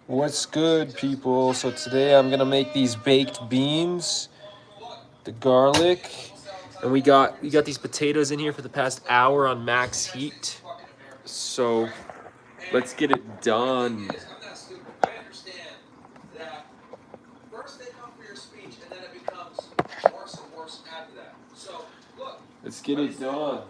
What's good, people? So today I'm gonna make these baked beans, the garlic, and we got these potatoes in here for the past hour on max heat. So let's get it done. Let's get it done.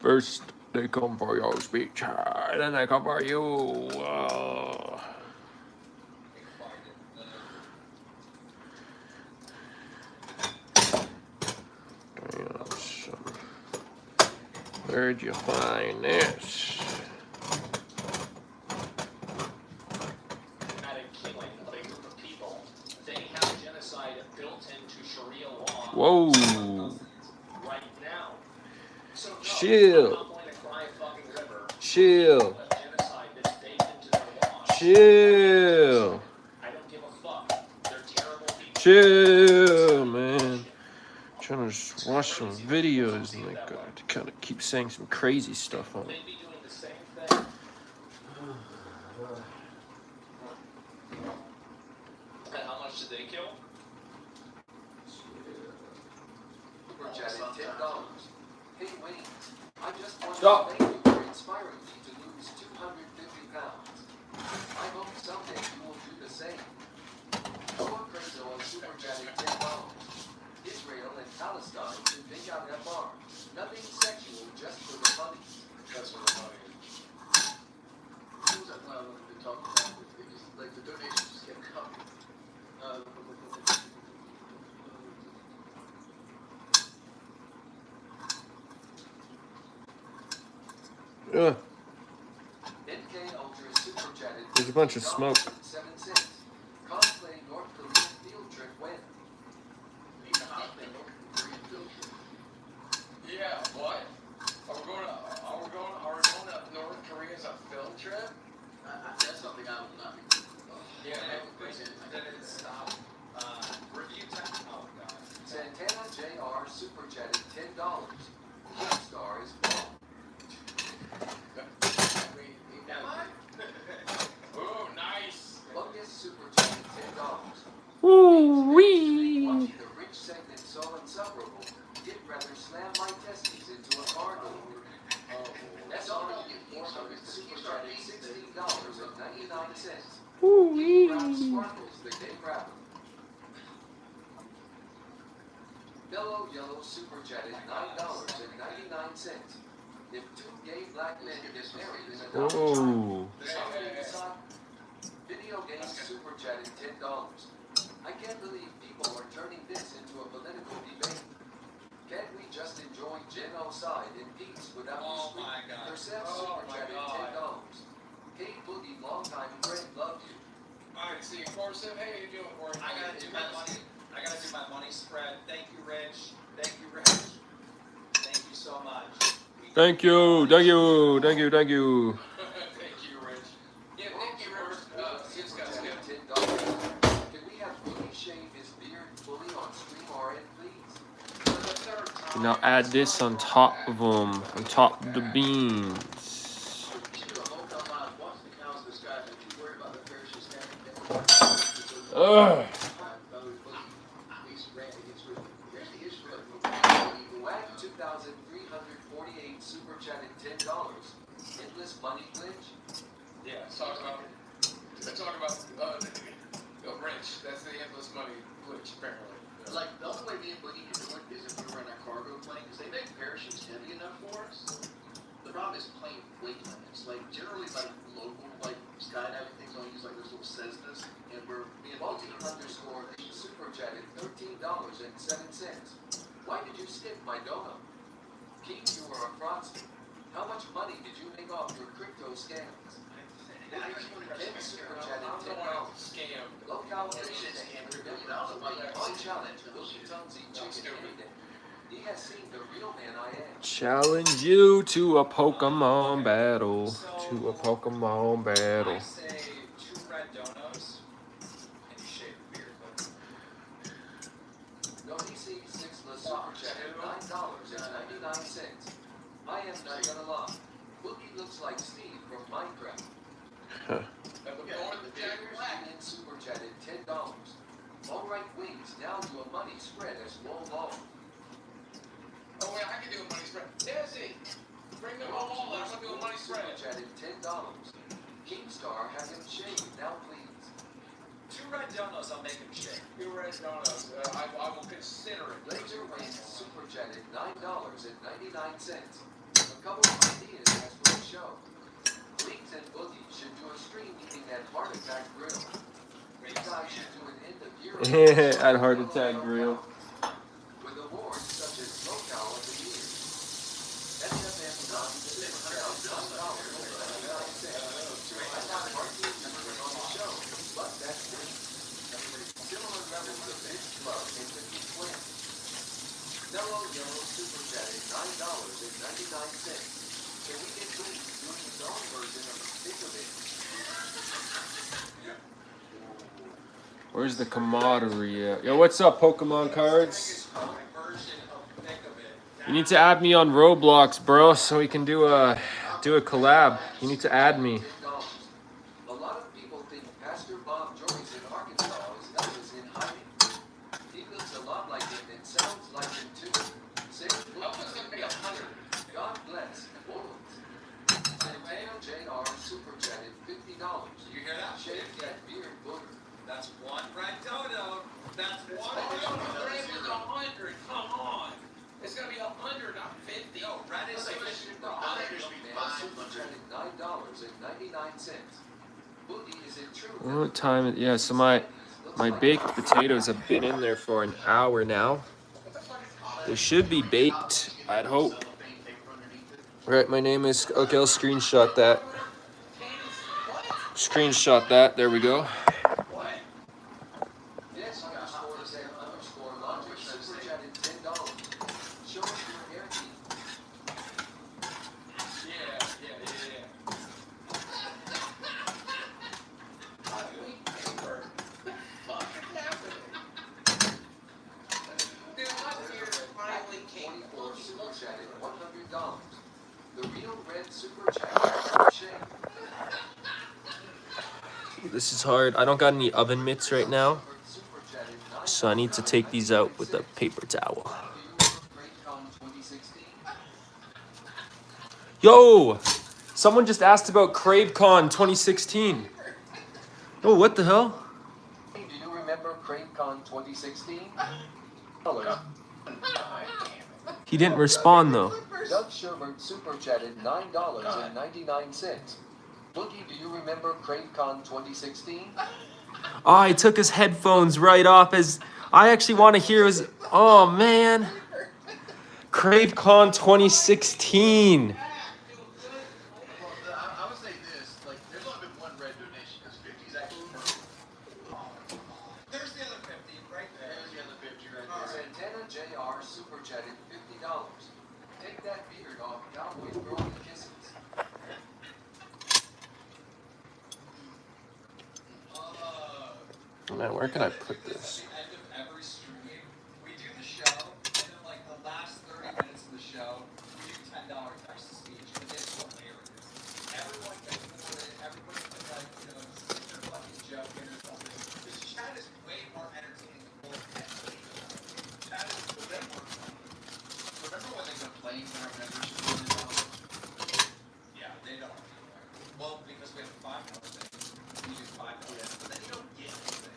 First, they come for your speech, and then they come for you. Where'd you find this? Whoa. Chill. Chill. Chill. Chill, man. Trying to just watch some videos and like kind of keep saying some crazy stuff on it. How much did they kill? Hey, Wayne, I just want to thank you for inspiring me to lose 250 pounds. I hope someday you will do the same. Go crazy on Super Chatting $10. Israel and Palestine can think out that bar. Nothing sexual, just for the money. That's for the money. What was that when I wanted to talk about? It just, like, the donations just kept coming. NK Ultra Super Chatted. There's a bunch of smoke. 7 cents. Cosplay North Korean field trip when? Yeah, what? Are we going to North Korea as a film trip? That's something I will not be doing. Yeah, then it's stop. Review time. Oh, God. Santana JR Super Chatted $10. Star is gone. Oh, nice. Lucas Super Chatted $10. Ooh-wee. Watching the rich segment so insufferable, you'd rather slam my testes into a car door. That's all you get more of is Super Chatted $16.99. Ooh-wee. Brown sparkles the day grabber. Mellow Yellow Super Chatted $9.99. If two gay black men get married in a Oh. Video games Super Chatted $10. I can't believe people are turning this into a political debate. Can't we just enjoy genocide in peace without yourself Super Chatted $10. Hey Boogie, longtime friend, love you. Alright, see you, Corsive. Hey, how you doing, Corsive? I gotta do my money spread. Thank you, Rich. Thank you, Rich. Thank you so much. Thank you. Thank you. Thank you. Thank you. Thank you, Rich. Yeah, thank you, Rivers. $10. Can we have Boogie shave his beard fully on stream RN, please? Now add this on top of them, on top of the beans. Ugh. WAG 2,348 Super Chatted $10. Endless money glitch? Yeah, talk about Rich. That's the endless money glitch, apparently. Like, the only way me and Boogie can do it is if we were in a cargo plane, because they make parachutes heavy enough for us. The problem is plane weight limits. Like, generally, like, local, like, skydiving things only use, like, those little Cessnas, and we're being multi-underscore Super Chatted $13.07. Why did you skip my donut? Keith, you were a fraudster. How much money did you make off your crypto scams? Ken Super Chatted $10. Local scam challenge Willie Tunsey chicken any day. He has seen the real man I am. Challenge you to a Pokemon battle. To a Pokemon battle. I say 2 red donuts and you shave the beard. No DC 6 Super Chatted $9.99. I am not gonna lie. Boogie looks like Steve from Minecraft. Huh. The taters and super chatted $10. All right, wings now do a money spread as low. Oh wait, I can do a money spread. Desi, bring them all. I want to do a money spread. Super chatted $10. Kingstar has him shaved now, please. 2 red donuts, I'll make him shake. 2 red donuts, I will consider it. Laser Wings super chatted $9.99. A couple of ideas as for the show. Leaks and Boogie should do a stream eating that heart attack grill. You guys should do an end of year. At Heart Attack Grill. With awards such as SoCal of the Year. SFM got super chatted $9.99. I got hardly anyone on the show, but that's me. Similar levels of bitch love in the twin. Mellow Yellow super chatted $9.99. Can we get Boogie doing his own version of the stick of it? Where's the camaraderie at? Yo, what's up, Pokemon cards? You need to add me on Roblox, bro, so we can do a collab. You need to add me. A lot of people think Pastor Bob Joyce in Arkansas is Elvis in hiding. He looks a lot like him and sounds like him too. Same Elvis gonna be 100. God bless Woolens. Santana JR super chatted $50. You hear that? Shave that beard booger. That's 1 red donut. That's 1 red donut. Red is 100. Come on. It's gonna be 100, not 50. No, red is 50. Super chatted $9.99. Boogie is in true. What time? Yeah, so my baked potatoes have been in there for an hour now. They should be baked, I'd hope. Right, my name is, okay, I'll screenshot that. Screenshot that, there we go. Yes, underscore laundry super chatted $10. Show us your hair team. Yeah. Fuck happened? Dude, my beard finally came. 24 super chatted $100. The real red super chat shame. This is hard. I don't got any oven mitts right now, so I need to take these out with a paper towel. Yo! Someone just asked about CraveCon 2016. Oh, what the hell? Do you remember CraveCon 2016? He didn't respond though. Doug Sherbert super chatted $9.99. Boogie, do you remember CraveCon 2016? Oh, I took his headphones right off as I actually want to hear his. Oh man. CraveCon 2016. I would say this, like, there's only been 1 red donation because 50 is actually perfect. There's the other 50 right there. There's the other 50 right there. Santana JR super chatted $50. Take that beard off, cowboy throwing kisses. Man, where can I put this? At the end of every stream, we do the show, and then like the last 30 minutes of the show, we do $10 text to speech, and it's hilarious. Everyone gets for it. Everybody can like, just put their fucking joke in or something. The chat is way more entertaining than bullshit. Chat is way more fun. Remember when they complained when our membership was $1? Yeah, they don't. Well, because we have the $5 thing, we do $5, but then you don't get anything.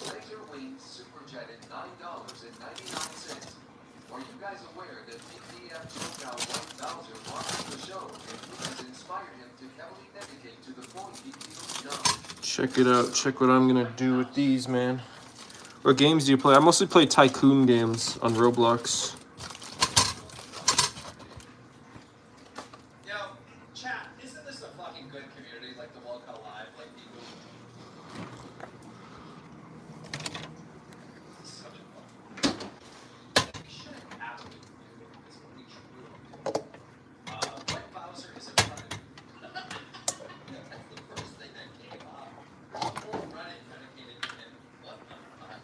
Laser Wings super chatted $9.99. Are you guys aware that PDF SoCal 1000 watched the show and it has inspired him to heavily dedicate to the point he feels numb? Check it out. Check what I'm gonna do with these, man. What games do you play? I mostly play tycoon games on Roblox. Yo, chat, isn't this a fucking good community like the World Cup Live? Like people. This is such a fun. We shouldn't have a good community because when we truly White Bowser is a predator. That's the first thing that came up. Whole Reddit dedicated to him. What the fuck?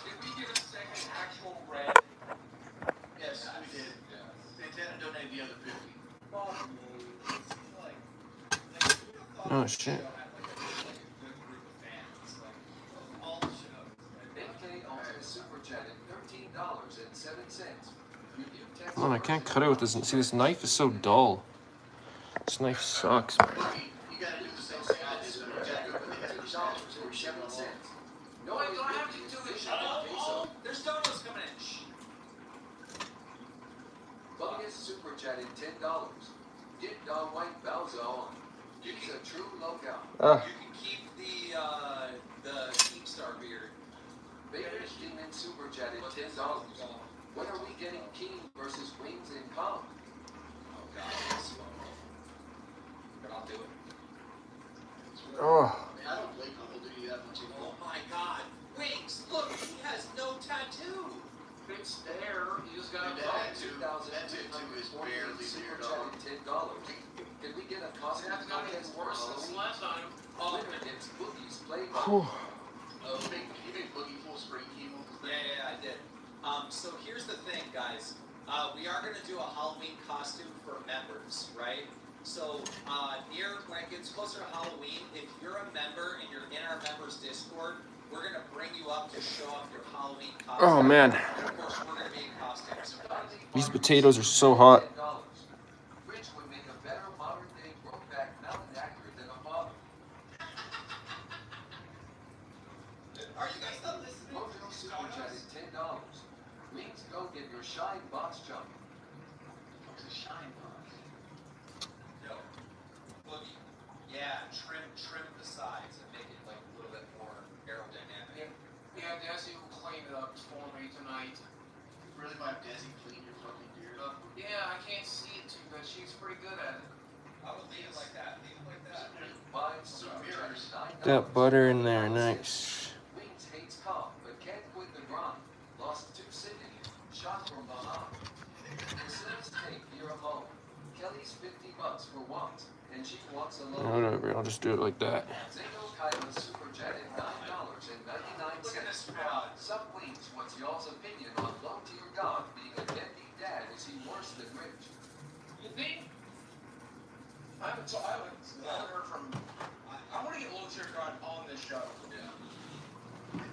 Did we get a second actual red? Oh shit. All the shows. AK Ultimate Super Chat at $13.07. Review text Come on, I can't cut it with this. See, this knife is so dull. This knife sucks, man. You gotta do the same thing I did. Super Chat $2.07. No, I don't have to do it. Oh, there's donuts coming in. Shh. Buggers Super Chat at $10. Get Dog White Bowser on. He's a true lookout. You can keep the Keemstar beard. Baker's Demon Super Chat at $10. When are we getting King versus Wings in comp? Oh god, it's slow. But I'll do it. Oh. I don't blame him. He'll do you that much. Oh my god. Wings, look, he has no tattoo. It's there. You just gotta That tattoo is barely Super there, Chat dog. at $10. Can we get a costume contest worse than the last time? Winner gets Boogie's playbook. You made Boogie full spring chemo. Yeah, I did. So here's the thing, guys. We are gonna do a Halloween costume for members, right? So when it gets closer to Halloween, if you're a member and you're in our members Discord, we're gonna bring you up to show off your Halloween costume. Oh man, And of course, we're gonna be in costumes. these potatoes are so hot. Rich would make a better modern day Brokeback Mountain actor than a father. Are you guys not listening? Mojo Super Chat at $10. Wings, go get your shine box jump. What's a shine box? No. Boogie. Yeah, trim the sides and make it like a little bit more aerodynamic. Yeah, Desi will clean it up for me tonight. Really, my Desi clean your fucking beard up? Yeah, I can't see it too good. She's pretty good at it. I would leave it like that. Leave it like that. Buy Super Chat at $9. That butter in there, nice. Wings hates cop, but can't quit the grind. Lost 2 Sydney. Shot from behind. The Sims take here alone. Kelly's $50 for what? And she wants a loan. Whatever, I'll just do it like that. Zingo Kyla Super Chat at $9.99. Look at this fraud. Some Queens, what's y'all's opinion on low tier God being a deadbeat dad? Is he worse than Rich? You think? I haven't heard from. I want to get Low Tier God on this show. Yeah.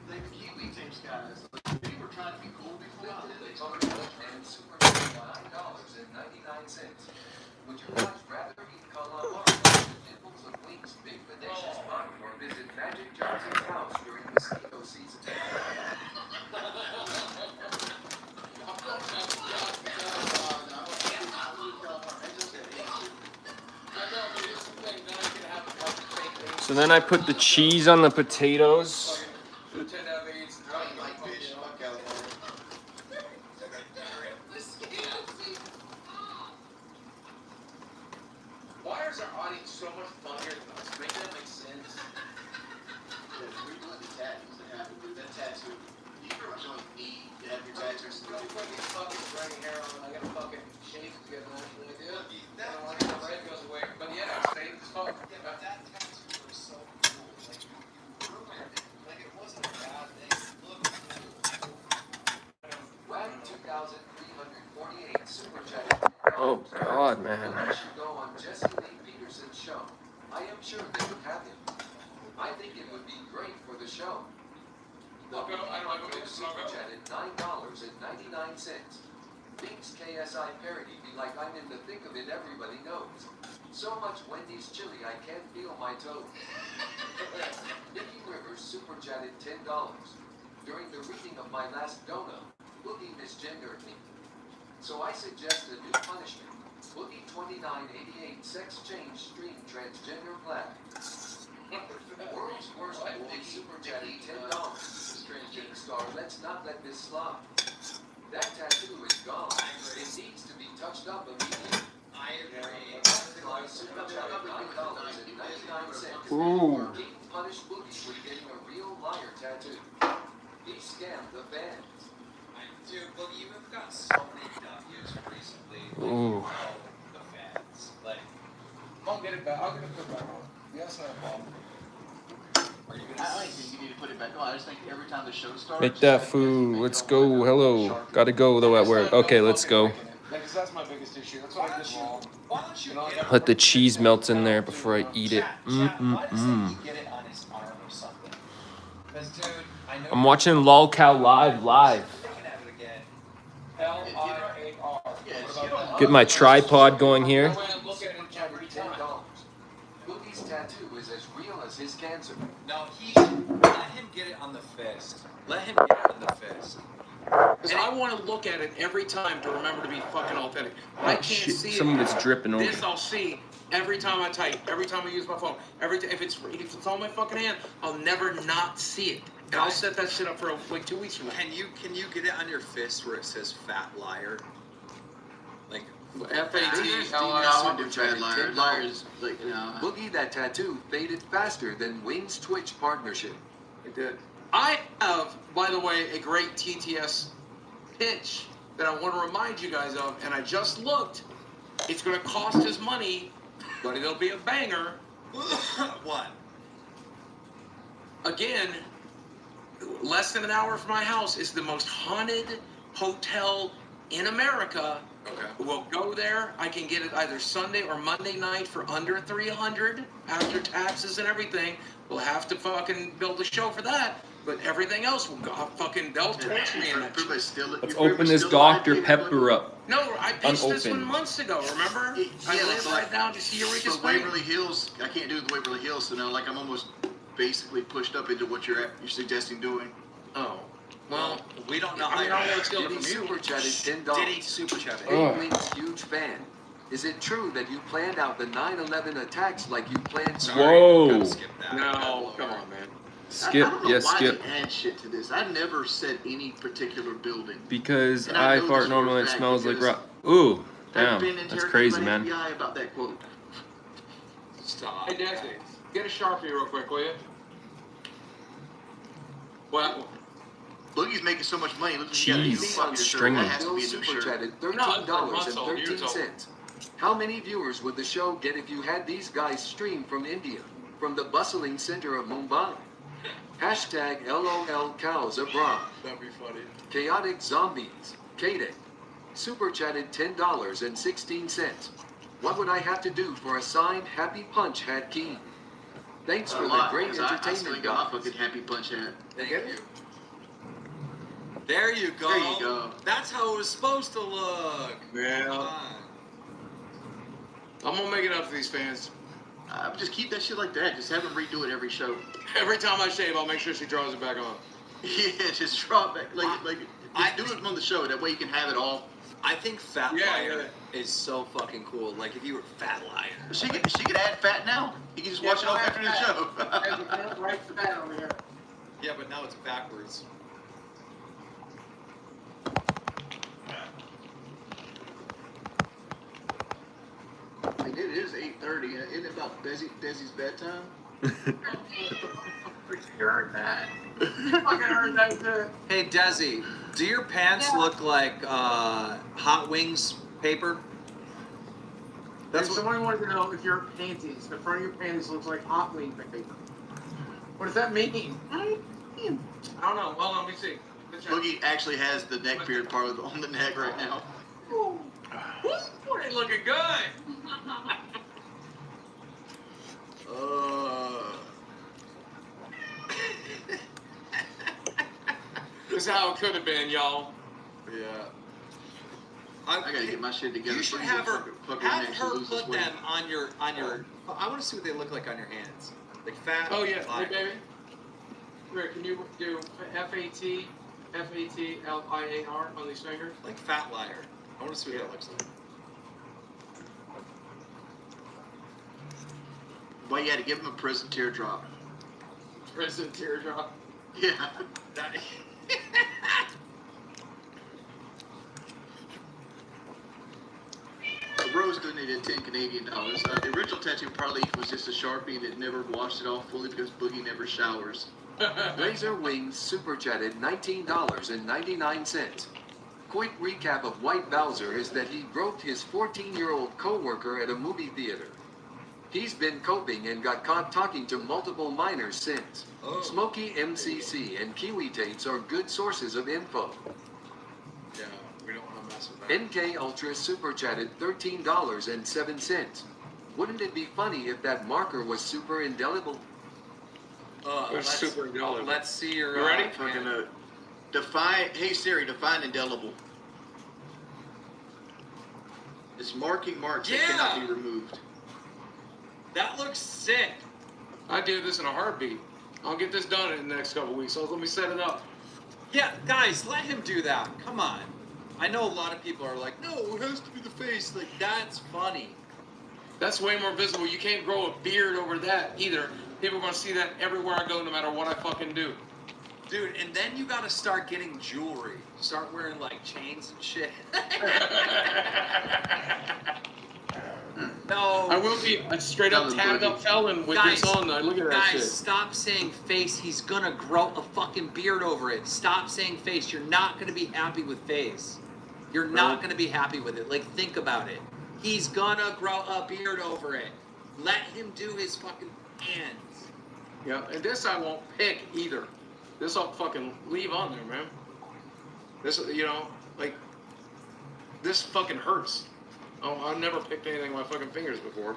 The Kiwi takes guys. We were trying to be cool before. They told me and Super Chat at $9.99. Would you guys rather eat calamari with the nipples of Wings' big bodacious body or visit Magic Johnson's house during mosquito season? So then I put the cheese on the potatoes. Why is our audience so much funnier than us? Make that make sense. We're doing the tattoos that happen with that tattoo. You pretty much only need to have your tattoos. I'm fucking dragging hair on. I gotta fucking shave to get an actual idea. I don't want the red goes away. But yeah, stay as fuck. Yeah, but that tattoo was so cool. Like, you ruined it. Like, it wasn't a bad thing. Look cool. Wag 2,348 Super Chat. Oh God, man. You should go on Jesse Lee Peterson's show. I am sure they would have him. I think it would be great for the show. I'll go- I don't know, Super Chat at $9.99. Binks KSI parody be like I'm in the thick of it, everybody knows. So much Wendy's chili I can't feel my toes. Nikki Rivers Super Chat at $10. During the reading of my last dono, Boogie misgendered me. So I suggest a new punishment. Boogie 2988 sex change stream transgender flag. World's worst Boogie Super Chat at $10. Star, let's not let this slide. That tattoo is gone. It needs to be touched up immediately. I agree. Super Chat at $9.99. Ooh. King punished Boogie with getting a real liar tattoo. He scammed the fans. Dude, Boogie, you've got so many W's recently. Like, Ooh. you know the fans. Like, I'll get it back. I'll get it put back on. Yes, no problem. are you I gonna don't think you need to put it back on. I just think every time the show starts. Make that food. Let's go. Hello. Gotta go though at work. Okay, let's go. Because that's my biggest issue. That's what I did wrong. Why don't you get it? Let the cheese melt in there before I eat it. Chat, why doesn't he get it on his arm or something? Because, dude, I know I'm watching LolCow live. looking at it again. L-I-A-R. Get my tripod going here. Look at it every time. Boogie's tattoo is as real as his cancer. No, he should let him get it on the fist. Let him get it on the fist. Because I want to look at it every time to remember to be fucking authentic. I can't Shit, see some of it. it's dripping over. This I'll see every time I type, every time I use my phone. If it's on my fucking hand, I'll never not see it. And I'll set that shit up for like 2 weeks from now. Can you get it on your fist where it says fat liar? Like F-A-T-L-I-R. Super chat liar. Liars, like, you know. Boogie, that tattoo faded faster than Wing's Twitch partnership. It did. I have, by the way, a great TTS pitch that I want to remind you guys of, and I just looked. It's going to cost us money, but it'll be a banger. what? Again, less than an hour from my house is the most haunted hotel in America. Okay. We'll go there. I can get it either Sunday or Monday night for under $300 after taxes and everything. We'll have to fucking build a show for that. But everything else will go fucking, they'll torture me in that shit. Let's open this Dr. Pepper up. No, I pitched this one Unopened. months ago, remember? I live right down to see Eureka So Springs. Waverly Hills, I can't do the Waverly Hills, so now like I'm almost basically pushed up into what you're suggesting doing. Oh. Well, We don't know I mean, I know it's Diddy still from you. super chatted Diddy $10. super chatted. Oh. Hey, Wing's huge fan. Is it true that you planned out the 9/11 attacks like you planned? Whoa. Gotta skip that. No, come on, man. Skip, I don't know yes, why skip. they add shit to this. I never said any particular building. Because And I I know fart this for a normally and it fact smells like because rock. Ooh, I've damn. been That's interrogated crazy, by man. the FBI about that quote. Stop. Hey, Desi, get a Sharpie real quick, will you? Well, Boogie's making so much money. Look at you got a new Jeez. fucking shirt. Stringy. That has to Bill be a new super shirt. chatted No, it's like months old, years $13.13. How many viewers would the show get if you had these guys stream from India, from the bustling center of Mumbai? Hashtag LOL cows abroad. That'd be funny. Chaotic zombies. Kade. Super chatted $10.16. What would I have to do for a signed Happy Punch hat key? Thanks A for the lot, great 'cause I still entertainment, ain't got my guys. fucking happy punch hat. Thank you. There you go. There you go. That's how it was supposed to look. Come yeah. on. I'm gonna make it up to these fans. Just keep that shit like that. Just have them redo it every show. Every time I shave, I'll make sure she draws it back on. Yeah, just drop back. Just do it on the show. That way you can have it all. I think Fat Yeah, Liar is so fucking cool. Like if you were Fat Liar. She could add fat now. You can just watch it all after the show. Right for that over here. Yeah, but now it's backwards. I mean, it is 8:30. Isn't it about Desi's bedtime? You heard that. You fucking heard that too. Hey Desi, do your pants look like Hot Wings paper? That's what somebody wanted to know if your panties, the front of your panties looks like hot wing paper. What does that mean? I don't know. Hold on, let me see. Let's check. Boogie actually has the neck beard part on the neck right now. Ooh, they looking good. This is how it could have been, y'all. Yeah. I gotta get my shit together. You should Boogie's have her fucking actually lose his put weight. them on your. I want to see what they look like on your hands. Like fat. Oh yeah, liar. hey baby. Rick, can you do F-A-T-L-I-A-R on these fingers? Like Fat Liar. I want to see what that looks like. Well, you had to give him a prison teardrop. Prison teardrop. Yeah. That- Rose donated 10 Canadian dollars. The original tattoo probably was just a Sharpie and it never washed it off fully because Boogie never showers. Razor Wings super chatted $19.99. Quick recap of White Bowser is that he groped his 14-year-old co-worker at a movie theater. He's been coping and got caught talking to multiple minors since. Oh. Smokey MCC and Kiwi Tates are good sources of info. Yeah, we don't want to mess with NK Ultra super chatted $13.07. Wouldn't it be funny if that marker was super indelible? It's super indelible. Let's see your. You ready? Fucking define. Hey Siri, define indelible. It's marking marks that Yeah. cannot be removed. That looks sick. I do this in a heartbeat. I'll get this done in the next couple weeks. So let me set it up. Yeah, guys, let him do that. Come on. I know a lot of people are like, no, it has to be the face. Like, that's funny. That's way more visible. You can't grow a beard over that either. People are gonna see that everywhere I go, no matter what I fucking do. Dude, and then you gotta start getting jewelry. Start wearing, like, chains and shit. No. I will be a straight up tabbed up felon with Guys, this on. Look at that Guys, shit. stop saying face. He's gonna grow a fucking beard over it. Stop saying face. You're not gonna be happy with face. You're not gonna be happy with it. Like, think about it. He's gonna grow a beard over it. Let him do his fucking hands. Yeah, and this I won't pick either. This I'll fucking leave on there, man. This, you know, like, this fucking hurts. Oh, I've never picked anything with my fucking fingers before.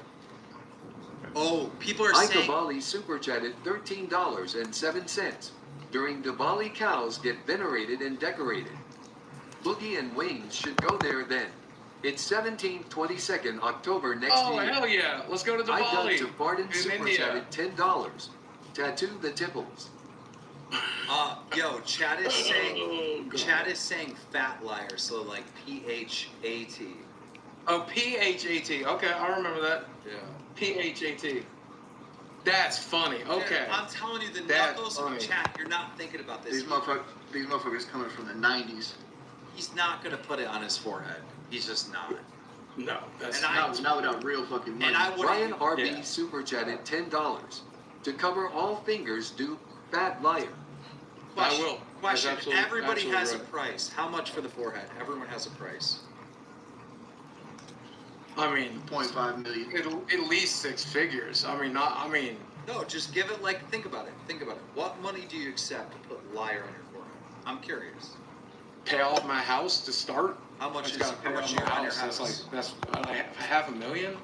Oh, people are Ika saying. Bali super chatted $13.07. During Diwali, cows get venerated and decorated. Boogie and Wings should go there then. It's 17th, 22nd October next Oh, year. hell yeah. Let's go to I Diwali. got to Barton in super India. chatted $10. Tattoo the tipples. Yo, Chad is saying. Oh, God. Chad is saying fat liar. So like PHAT. Oh, PHAT. Okay, I remember that. Yeah. PHAT. That's funny. Okay. I'm telling you, the That's knuckles funny. chat. You're not thinking about this. These motherfuckers coming from the 90s. He's not gonna put it on his forehead. He's just not. No, that's And I- not. Not without real fucking money. And I would. Ryan RB Yeah. super chatted $10. To cover all fingers, do fat liar. I will. That's Question. absolutely- Everybody absolutely has a right. price. How much for the forehead? Everyone has a price. I mean, 0.5 million. at least six figures. I mean, not. I mean, No, just give it like. Think about it. Think about it. What money do you accept to put liar on your forehead? I'm curious. pay off my house to start. How much is Gotta how pay much off you my on your house. house? That's $500,000.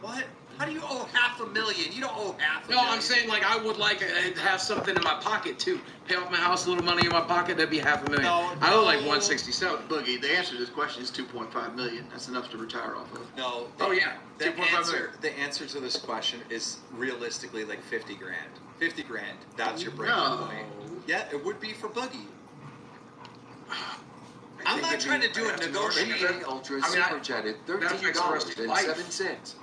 What? How do you owe $500,000? You don't owe $500,000. No, I'm saying like I would like to have something in my pocket too. Pay off my house, a little money in my pocket, that'd be $500,000. No, I owe like no. 167. Boogie, the answer to this question is 2.5 million. That's enough to retire off of. No. Oh, yeah. The 2.5 answer, million. the answer to this question is realistically like 50 grand. 50 grand. That's your break No. point. Yeah, it would be for Boogie. I I'm think not it'd trying be- to do I it have to negotiate. work. NBA Ultra I mean, super chatted that makes the rest of your life. $13.07.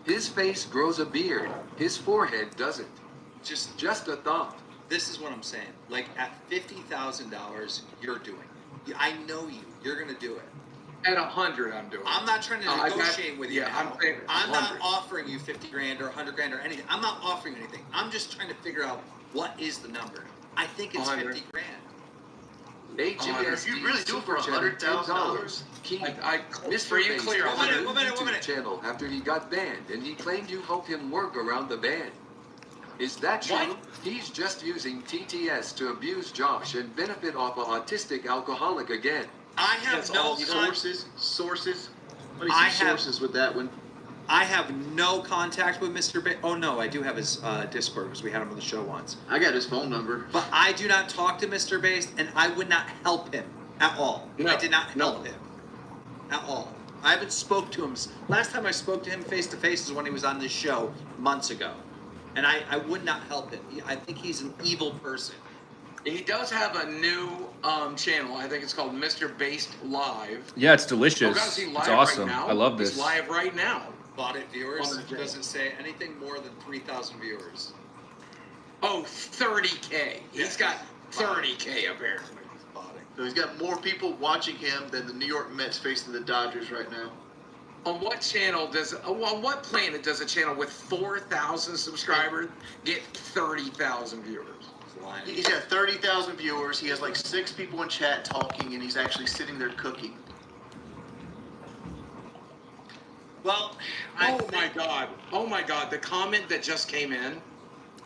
His face grows a beard. His forehead doesn't. Just a thought. This is what I'm saying. Like at $50,000, you're doing. I know you. You're gonna do it. At 100, I'm doing. I'm not trying to I got- negotiate with you. yeah, now. I'm saying I'm not 100. offering you 50 grand or 100 grand or anything. I'm not offering you anything. I'm just trying to figure out what is the number. I think it's 100. 50 grand. HGSD You really do it for super chatted $100,000? Keith, I Mr. for you Face clear. One minute, started a one minute, one YouTube minute. channel after he got banned, and he claimed you helped him work around the ban. Is that true? What? He's just using TTS to abuse Josh and benefit off an autistic alcoholic again. I have That's no all Sources? What do I you see have- sources with that one? I have no contact with Mr. Oh no, I do have his Discord because we had him on the show once. I got his phone number. But I do not talk to Mr. Based, and I would not help him at all. No, I did not no. help him at all. I haven't spoke to him. Last time I spoke to him face to face is when he was on this show months ago, and I would not help him. I think he's an evil person. He does have a new channel. I think it's called Mr. Based Live. Yeah, it's delicious. Oh, God, is he live It's awesome. right now? I love He's this. live right now. Bought it viewers On the channel. doesn't say anything more than 3,000 viewers. Oh, 30K. He's Yeah. got 30K apparently. Bought it. So he's got more people watching him than the New York Mets facing the Dodgers right now. On what channel does? On what planet does a channel with 4,000 subscribers get 30,000 viewers? He's lying. He's got 30,000 viewers. He has like 6 people in chat talking, and he's actually sitting there cooking. Well, Oh my God! Oh my God! The comment that just came in.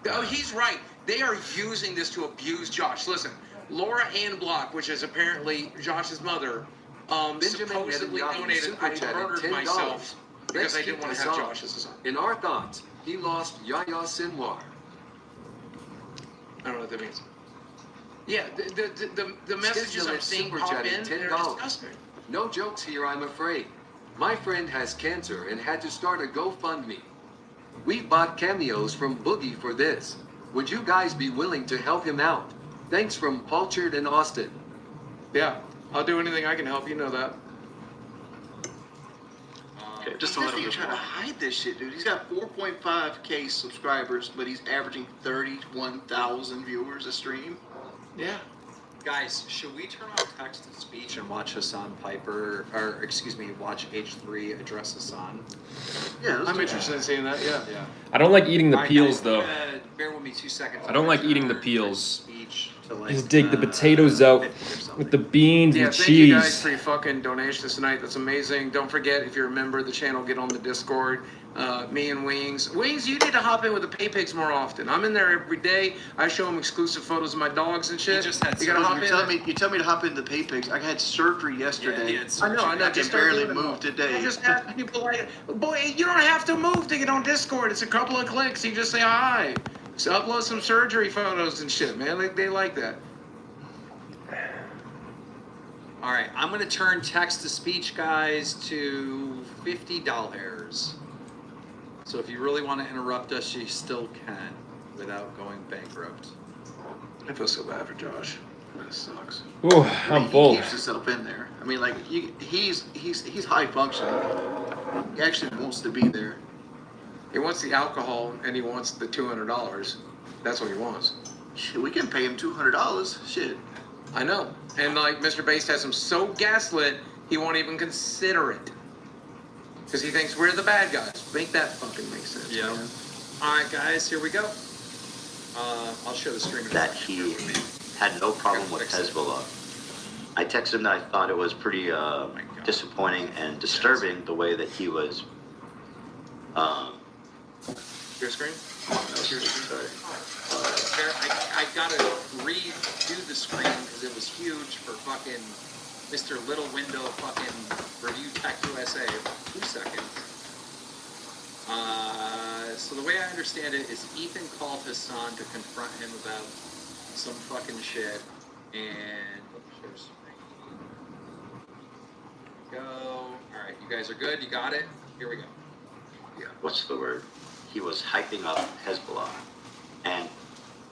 Oh, he's right. They are using this to abuse Josh. Listen, Laura Ann Block, which is apparently Josh's mother, Benjamin supposedly Netanyahu donated, super I chatted murdered $10. myself because I Let's didn't keep want to have Hassan. Josh as a son. In our thoughts, he lost Yahya Sinwar. I don't know what that means. Yeah, the messages Skizzy I'm seeing super pop chatted in, they're $10. disgusting. No jokes here, I'm afraid. My friend has cancer and had to start a GoFundMe. We bought cameos from Boogie for this. Would you guys be willing to help him out? Thanks from Pulchard and Austin. Yeah, I'll do anything I can help. You know that. Just a little bit trying to hide this shit, dude. He's got 4.5K subscribers, but he's averaging 31,000 viewers a stream. Yeah. Guys, should we turn on text to speech and watch Hassan Piper, or excuse me, watch H3 address Hassan? Yeah, I'm interested in seeing that. Yeah. Yeah. I don't like eating the All right, peels guys, though. bear with me 2 seconds. I don't like Turn eating the text peels. Speech to like, Just dig the potatoes out 50 or something. with the beans Yeah, and thank you guys cheese. for your fucking donations tonight. That's amazing. Don't forget, if you're a member of the channel, get on the Discord. Me and Wings. Wings, you need to hop in with the pay pigs more often. I'm in there every day. I show them exclusive photos of my dogs and shit. He just had You gotta hop You're in. telling me to hop into pay pigs. I had surgery yesterday. Yeah, it's I know. I can Just start barely doing it. move today. I just have people like, boy, you don't have to move to get on Discord. It's a couple of clicks. You just say hi. Just upload some surgery photos and shit, man. They like that. All right, I'm going to turn text to speech, guys, to $50. So if you really want to interrupt us, you still can without going bankrupt. I feel so bad for Josh. That sucks. Ooh, I mean, I'm he full. keeps himself in there. I mean, like he's high functioning. He actually wants to be there. He wants the alcohol and he wants the $200. That's what he wants. Shit, we can pay him $200. Shit. I know. And like Mr. Bass has him so gaslit, he won't even consider it. Because he thinks we're the bad guys. Make that fucking make sense. Yeah. Man. All right, guys, here we go. I'll show the screen. That he had no problem with Hezbollah. I texted him that I thought it was pretty disappointing and disturbing the way that he was. Your screen? Sorry. I gotta redo the screen because it was huge for fucking Mr. Little Window fucking Review Tech USA. 2 seconds. So the way I understand it is Ethan called Hassan to confront him about some fucking shit, and go. All right, you guys are good. You got it. Here we go. What's the word? He was hyping up Hezbollah. And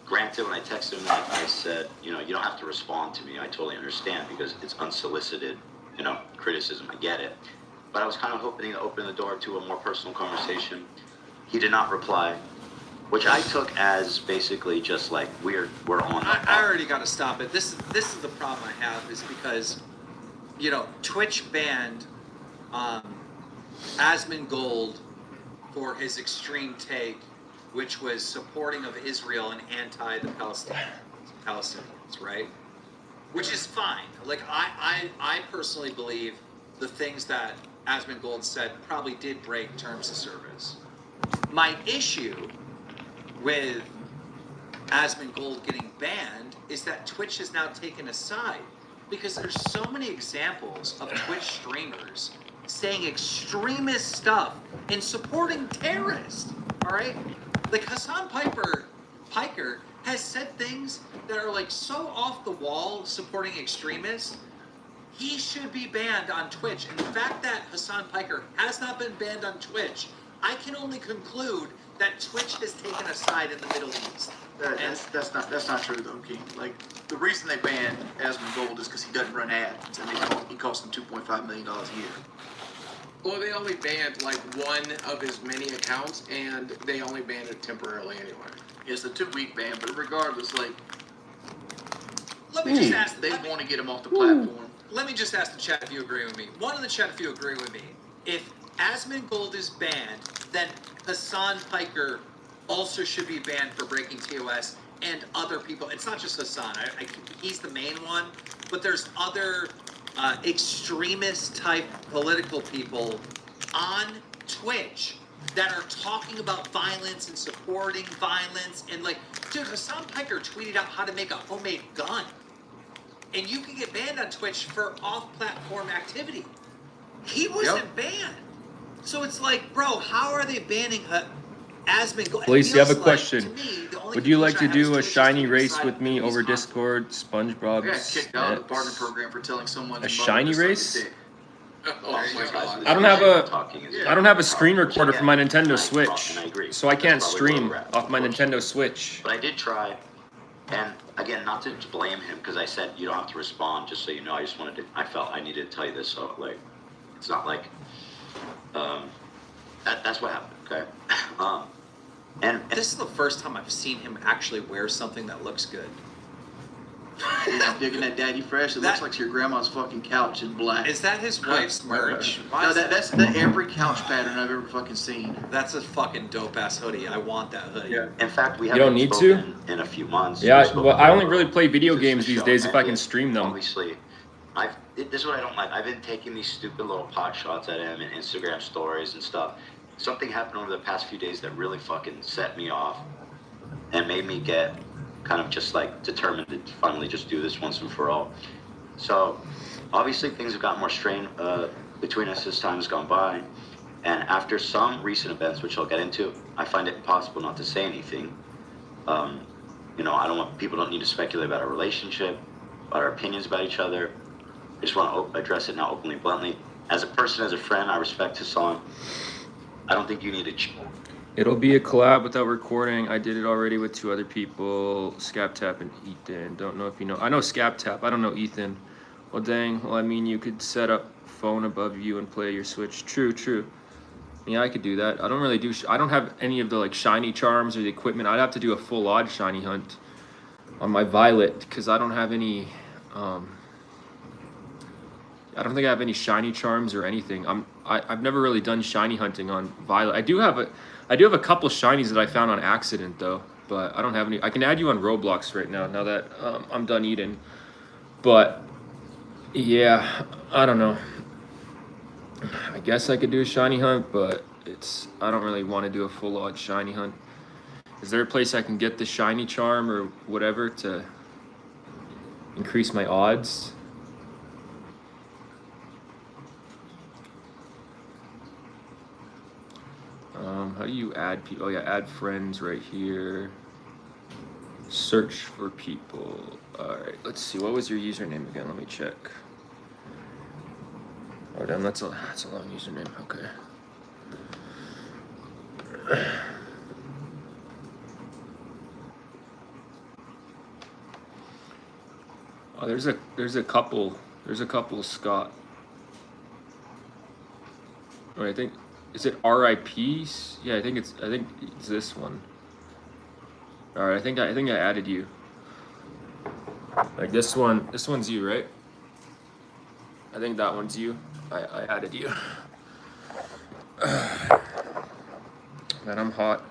granted, when I texted him that, I said, you don't have to respond to me. I totally understand because it's unsolicited, criticism. I get it. But I was kind of hoping to open the door to a more personal conversation. He did not reply, which I took as basically just like we're on. I already got to stop it. This is the problem I have is because, Twitch banned Asmund Gold for his extreme take, which was supporting of Israel and anti the Palestinians, right? Which is fine. Like I personally believe the things that Asmund Gold said probably did break terms of service. My issue with Asmund Gold getting banned is that Twitch has now taken a side because there's so many examples of Twitch streamers saying extremist stuff and supporting terrorists. All right, like Hassan Piker has said things that are like so off the wall, supporting extremists. He should be banned on Twitch. And the fact that Hassan Piker has not been banned on Twitch, I can only conclude that Twitch has taken a side in the Middle East. That's not true though, King. Like the reason they banned Asmund Gold is because he doesn't run ads, and he costs them $2.5 million a year. Well, they only banned like one of his many accounts, and they only banned it temporarily anyway. It's a 2-week ban, but regardless, like Let me just ask. they want to get him off the platform. Let me just ask the chat if you agree with me. One in the chat if you agree with me. If Asmund Gold is banned, then Hassan Piker also should be banned for breaking TOS and other people. It's not just Hassan. He's the main one, but there's other extremist type political people on Twitch that are talking about violence and supporting violence. And like, dude, Hassan Piker tweeted out how to make a homemade gun. and you can get banned on Twitch for off-platform activity. He wasn't banned. So it's like, bro, how are they banning Asmongold? Blaze, you have a question. To me, the only Would you like to confusion I have do a is Twitch is shiny taking race side with of me Billy's over content. Discord? SpongeBob. I got kicked out of the partner Snacks. program for telling someone to A shiny suck race? dick. Oh my god. I don't have a Talking is I don't have a screen recorder for my Nintendo And I Switch, agree. so I can't That's probably where stream we're at, off my of course. Nintendo Switch. But I did try, and again, not to blame him because I said you don't have to respond. Just so you know, I just wanted to. I felt I needed to tell you this. So like, it's not like, that's what happened. Okay, and This is the first time I've seen him actually wear something that looks good. He's digging that Daddy Fresh. It looks like your grandma's fucking couch in black. Is that his wife's merch? Why No, is that's the every couch pattern I've ever fucking seen. That's a fucking dope ass hoodie. I want that hoodie. in fact, we You haven't don't need spoken in a few months. Yeah, We've spoken well, I only over really play video since games the these show days if I can ended. stream them. Obviously, this is what I don't like. I've been taking these stupid little pot shots at him in Instagram stories and stuff. Something happened over the past few days that really fucking set me off and made me get kind of just like determined to finally just do this once and for all. So obviously things have gotten more strained between us as time has gone by. And after some recent events, which I'll get into, I find it impossible not to say anything. You know, I don't want people don't need to speculate about our relationship, about our opinions about each other. I just want to address it now openly, bluntly. As a person, as a friend, I respect Hassan. I don't think you need to. It'll be a collab without recording. I did it already with 2 other people, ScapTap and Ethan. Don't know if you know. I know ScapTap. I don't know Ethan. Well, dang. Well, I mean, you could set up phone above you and play your Switch. True, true. Yeah, I could do that. I don't really do. I don't have any of the like shiny charms or the equipment. I'd have to do a full odd shiny hunt on my Violet because I don't have any. I don't think I have any shiny charms or anything. I've never really done shiny hunting on Violet. I do have a couple shinies that I found on accident though, but I don't have any. I can add you on Roblox right now. Now that I'm done eating, but yeah, I don't know. I guess I could do a shiny hunt, but I don't really want to do a full odd shiny hunt. Is there a place I can get the shiny charm or whatever to increase my odds? How do you add people? Oh yeah, add friends right here. Search for people. All right, let's see. What was your username again? Let me check. Oh damn, that's a long username. Okay. Oh, there's a couple Scott. Oh, I think is it RIPs? Yeah, I think it's this one. All right, I think I added you. Like this one's you, right? I think that one's you. I added you. Man, I'm hot.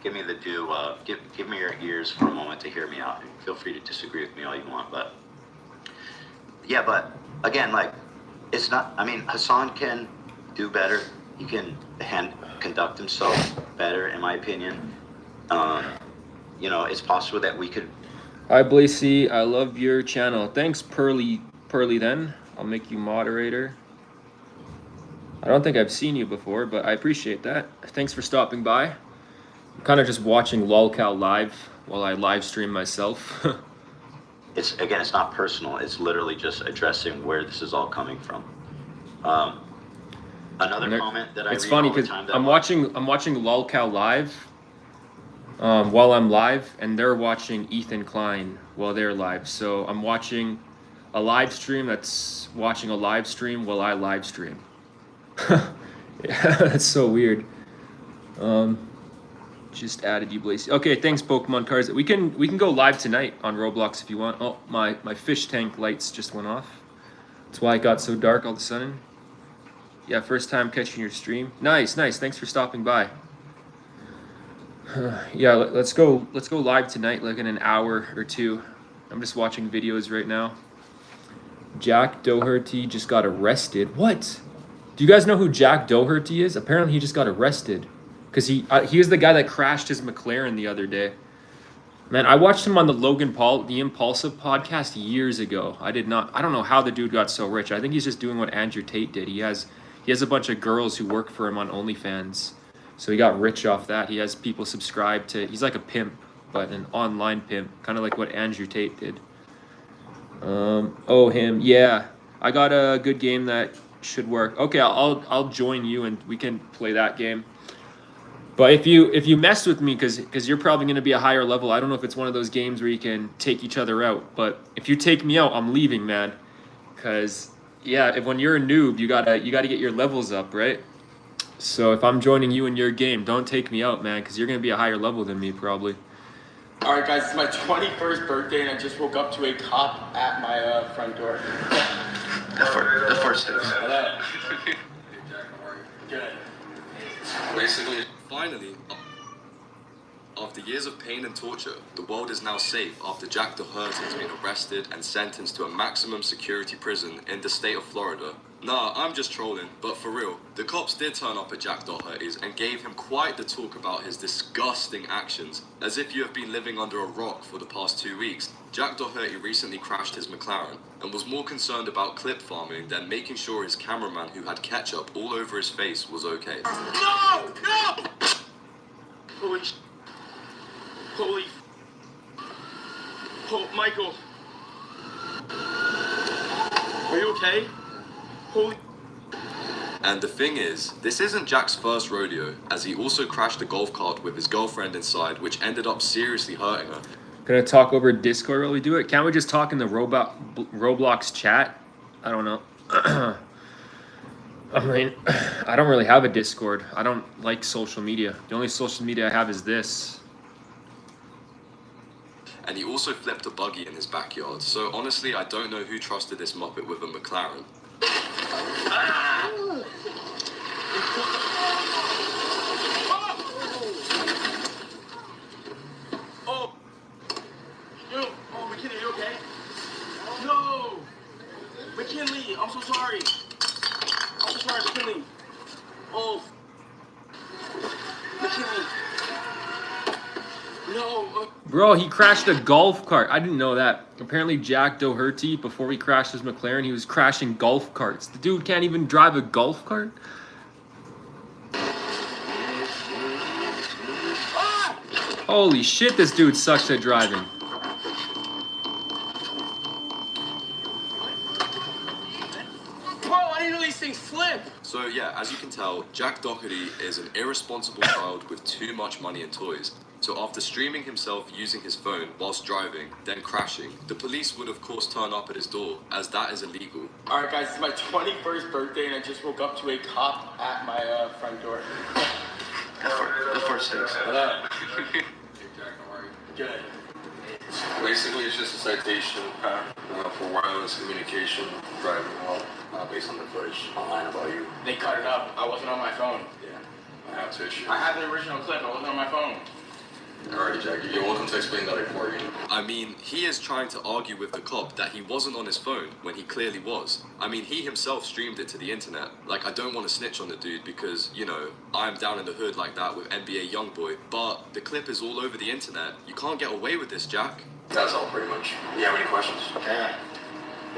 Give me the due. Give me your ears for a moment to hear me out. Feel free to disagree with me all you want, but yeah. But again, like it's not. I mean, Hassan can do better. He can conduct himself better, in my opinion. You know, it's possible that we could. Hi, Blacy. I love your channel. Thanks, Pearly. Then I'll make you moderator. I don't think I've seen you before, but I appreciate that. Thanks for stopping by. I'm kind of just watching LOLCal live while I live stream myself. It's not personal. It's literally just addressing where this is all coming from. Another comment that I it's read funny all the because time. I'm watching LOLCal live while I'm live, and they're watching Ethan Klein while they're live. So I'm watching a live stream that's watching a live stream while I live stream. Yeah, that's so weird. Just added you, Blacy. Okay, thanks, Pokemon cards. We can go live tonight on Roblox if you want. Oh, my fish tank lights just went off. That's why it got so dark all of a sudden. Yeah, first time catching your stream. Nice. Thanks for stopping by. Yeah, let's go live tonight, like in an hour or two. I'm just watching videos right now. Jack Doherty just got arrested. What? Do you guys know who Jack Doherty is? Apparently he just got arrested. because he was the guy that crashed his McLaren the other day. Man, I watched him on the Logan Paul, the Impulsive podcast years ago. I don't know how the dude got so rich. I think he's just doing what Andrew Tate did. He has a bunch of girls who work for him on OnlyFans. So he got rich off that. He has people subscribe to, he's like a pimp, but an online pimp, kind of like what Andrew Tate did. Him. Yeah. I got a good game that should work. Okay, I'll join you and we can play that game. But if you mess with me, because you're probably going to be a higher level, I don't know if it's one of those games where you can take each other out. But if you take me out, I'm leaving, man. Because yeah, when you're a noob, you gotta get your levels up, right? So if I'm joining you in your game, don't take me out, man, because you're going to be a higher level than me probably. All right, guys, it's my 21st birthday, and I just woke up to a cop at my front door. The first thing. Hello. Good. Basically, finally, after years of pain and torture, the world is now safe after Jack Doherty has been arrested and sentenced to a maximum security prison in the state of Florida. Nah, I'm just trolling, but for real, the cops did turn up at Jack Doherty's and gave him quite the talk about his disgusting actions. As if you have been living under a rock for the past 2 weeks, Jack Doherty recently crashed his McLaren and was more concerned about clip farming than making sure his cameraman, who had ketchup all over his face, was okay. No! No! Holy sh... Holy... Oh, Michael. Are you okay? Holy... And the thing is, this isn't Jack's first rodeo, as he also crashed a golf cart with his girlfriend inside, which ended up seriously hurting her. Gonna talk over Discord while we do it? Can't we just talk in the Roblox chat? I don't know. I mean, I don't really have a Discord. I don't like social media. The only social media I have is this. And he also flipped a buggy in his backyard, so honestly, I don't know who trusted this muppet with a McLaren. Oh! Yo! Oh, McKinley, you okay? No! McKinley, I'm so sorry. I'm so sorry, McKinley. Oh. McKinley. No. Bro, he crashed a golf cart. I didn't know that. Apparently Jack Doherty, before he crashed his McLaren, he was crashing golf carts. The dude can't even drive a golf cart? Holy shit, this dude sucks at driving. Bro, I didn't know these things flip. So yeah, as you can tell, Jack Doherty is an irresponsible child with too much money and toys. So after streaming himself using his phone whilst driving, then crashing, the police would of course turn up at his door, as that is illegal. All right, guys, it's my 21st birthday, and I just woke up to a cop at my front door. The first thing. Hello. Hey, Jack, how are you? Good. Basically, it's just a citation for wireless communication driving while based on the footage online about you. They cut it up. I wasn't on my phone. Yeah, I have to issue. I have the original clip. I wasn't on my phone. Alright, Jack, you're welcome to explain that for you. I mean, he is trying to argue with the cop that he wasn't on his phone when he clearly was. I mean, he himself streamed it to the internet. Like, I don't want to snitch on the dude because, you know, I'm down in the hood like that with NBA Youngboy. But the clip is all over the internet. You can't get away with this, Jack. That's all pretty much. You have any questions? Yeah.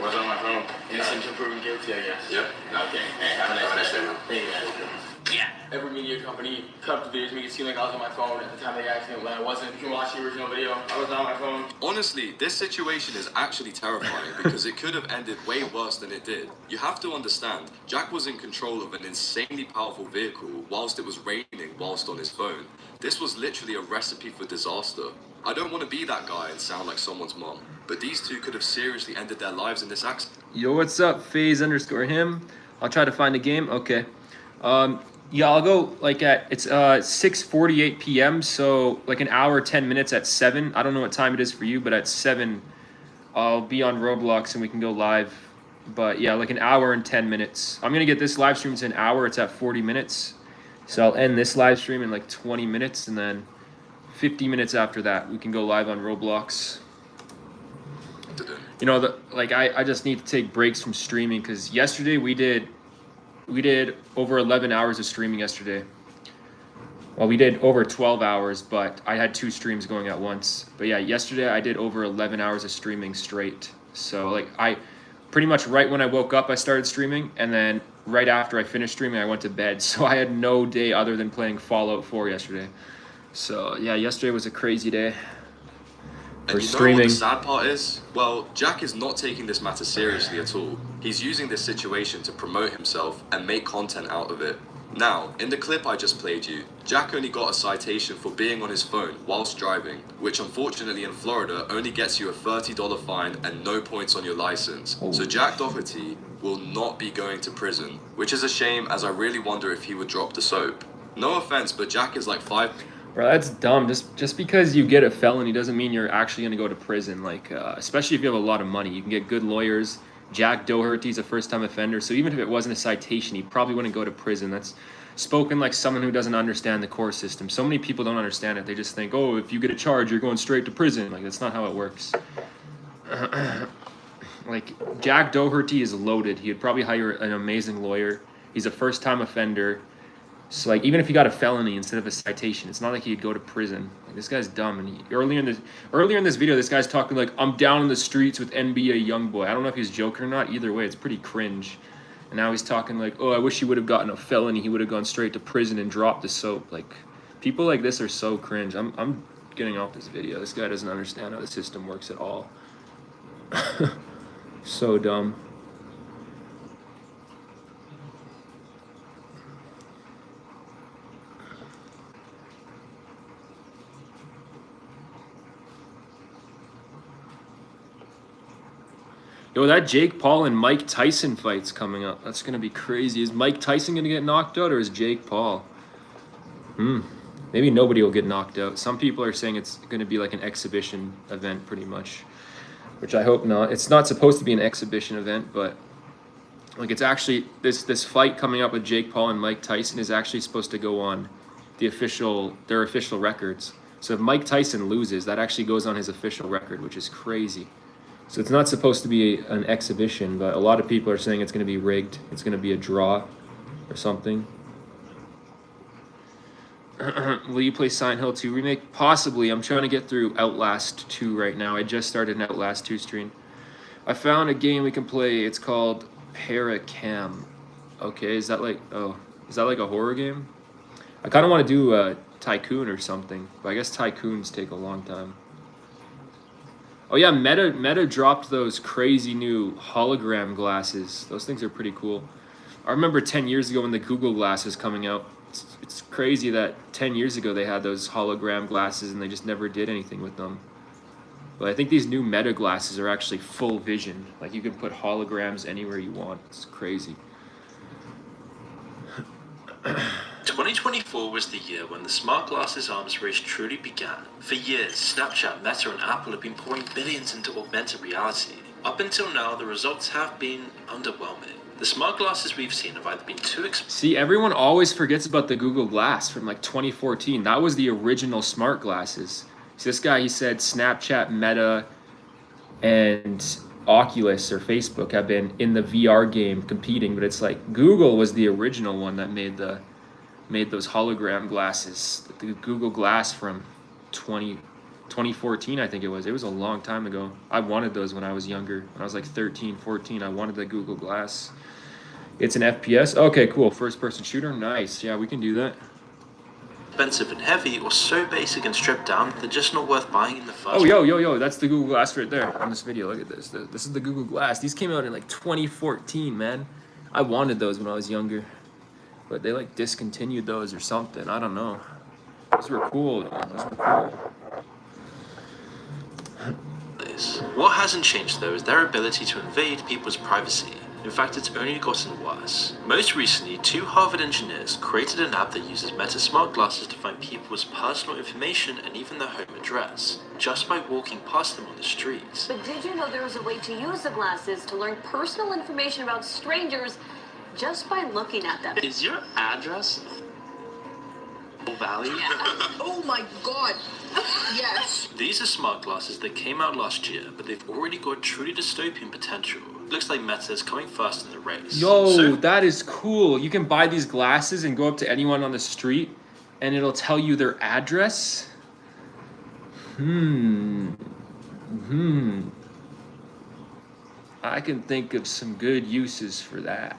Wasn't on my phone. Innocent until proven guilty, I guess. Yep. Okay. Hey, have a nice day, man. Thank you, guys. Yeah. Every media company cut up the videos, make it seem like I was on my phone at the time of the accident when I wasn't. You can watch the original video. I was on my phone. Honestly, this situation is actually terrifying because it could have ended way worse than it did. You have to understand, Jack was in control of an insanely powerful vehicle whilst it was raining whilst on his phone. This was literally a recipe for disaster. I don't want to be that guy and sound like someone's mom, but these two could have seriously ended their lives in this accident. Yo, what's up? FaZe_him. I'll try to find a game. Okay. Yeah, I'll go like it's 6:48 p.m. So like an hour, 10 minutes at 7. I don't know what time it is for you, but at 7, I'll be on Roblox and we can go live. But yeah, like an hour and 10 minutes. I'm gonna get this live stream to an hour. It's at 40 minutes. So I'll end this live stream in like 20 minutes, and then 50 minutes after that, we can go live on Roblox. You know, I just need to take breaks from streaming because yesterday we did over 11 hours of streaming yesterday. Well, we did over 12 hours, but I had 2 streams going at once. But yeah, yesterday I did over 11 hours of streaming straight. So like I pretty much right when I woke up I started streaming, and then right after I finished streaming I went to bed. So I had no day other than playing Fallout 4 yesterday. So yeah, yesterday was a crazy day for And you know what streaming. the sad part is? Well, Jack is not taking this matter seriously at all. He's using this situation to promote himself and make content out of it. Now, in the clip I just played you, Jack only got a citation for being on his phone whilst driving, which unfortunately in Florida only gets you a $30 fine and no points on your license. So Jack Doherty will not be going to prison, which is a shame, as I really wonder if he would drop the soap. No offense, but Jack is like 5... Bro, that's dumb. Just because you get a felony doesn't mean you're actually gonna go to prison. Like, especially if you have a lot of money, you can get good lawyers. Jack Doherty's a first-time offender, so even if it wasn't a citation, he probably wouldn't go to prison. That's spoken like someone who doesn't understand the court system. So many people don't understand it. They just think, oh, if you get a charge, you're going straight to prison. Like, that's not how it works. Like, Jack Doherty is loaded. He'd probably hire an amazing lawyer. He's a first-time offender. So like even if he got a felony instead of a citation, it's not like he'd go to prison. Like, this guy's dumb. And earlier in this video, this guy's talking like, I'm down in the streets with NBA YoungBoy. I don't know if he's joking or not. Either way, it's pretty cringe. And now he's talking like, oh, I wish he would have gotten a felony. He would have gone straight to prison and dropped the soap. Like, people like this are so cringe. I'm getting off this video. This guy doesn't understand how the system works at all. So dumb. Yo, that Jake Paul and Mike Tyson fight's coming up. That's going to be crazy. Is Mike Tyson going to get knocked out, or is Jake Paul? Maybe nobody will get knocked out. Some people are saying it's going to be like an exhibition event pretty much, which I hope not. It's not supposed to be an exhibition event, but like it's actually this fight coming up with Jake Paul and Mike Tyson is actually supposed to go on their official records. So if Mike Tyson loses, that actually goes on his official record, which is crazy. So it's not supposed to be an exhibition, but a lot of people are saying it's going to be rigged. It's going to be a draw or something. Will you play Silent Hill 2 Remake? Possibly. I'm trying to get through Outlast 2 right now. I just started an Outlast 2 stream. I found a game we can play. It's called Paracam. Okay, is that like a horror game? I kind of want to do a Tycoon or something, but I guess Tycoons take a long time. Oh yeah, Meta dropped those crazy new hologram glasses. Those things are pretty cool. I remember 10 years ago when the Google Glass was coming out. It's crazy that 10 years ago they had those hologram glasses and they just never did anything with them. But I think these new Meta glasses are actually full vision. Like you can put holograms anywhere you want. It's crazy. 2024 was the year when the smart glasses arms race truly began. For years, Snapchat, Meta, and Apple have been pouring billions into augmented reality. Up until now, the results have been underwhelming. The smart glasses we've seen have either been too expensive. See, everyone always forgets about the Google Glass from like 2014. That was the original smart glasses. So this guy, he said Snapchat, Meta, and Oculus or Facebook have been in the VR game competing, but it's like Google was the original one that made those hologram glasses. The Google Glass from 2014, I think it was. It was a long time ago. I wanted those when I was younger. When I was like 13, 14, I wanted the Google Glass. It's an FPS. Okay, cool. First-person shooter. Nice. Yeah, we can do that. Expensive and heavy, or so basic and stripped down, they're just not worth buying in the first Oh, yo. That's the Google Glass right there on this video. Look at this. This is the Google Glass. These came out in like 2014, man. I wanted those when I was younger. But they like discontinued those or something. I don't know. Those were cool. What hasn't changed though is their ability to invade people's privacy. In fact, it's only gotten worse. Most recently, 2 Harvard engineers created an app that uses Meta smart glasses to find people's personal information and even their home address, just by walking past them on the street. But did you know there was a way to use the glasses to learn personal information about strangers just by looking at them? Is your address Valley? Yeah. Oh my god. Yes. These are smart glasses that came out last year, but they've already got truly dystopian potential. Looks like Meta is coming first in the race. Yo, that is cool. You can buy these glasses and go up to anyone on the street and it'll tell you their address. I can think of some good uses for that.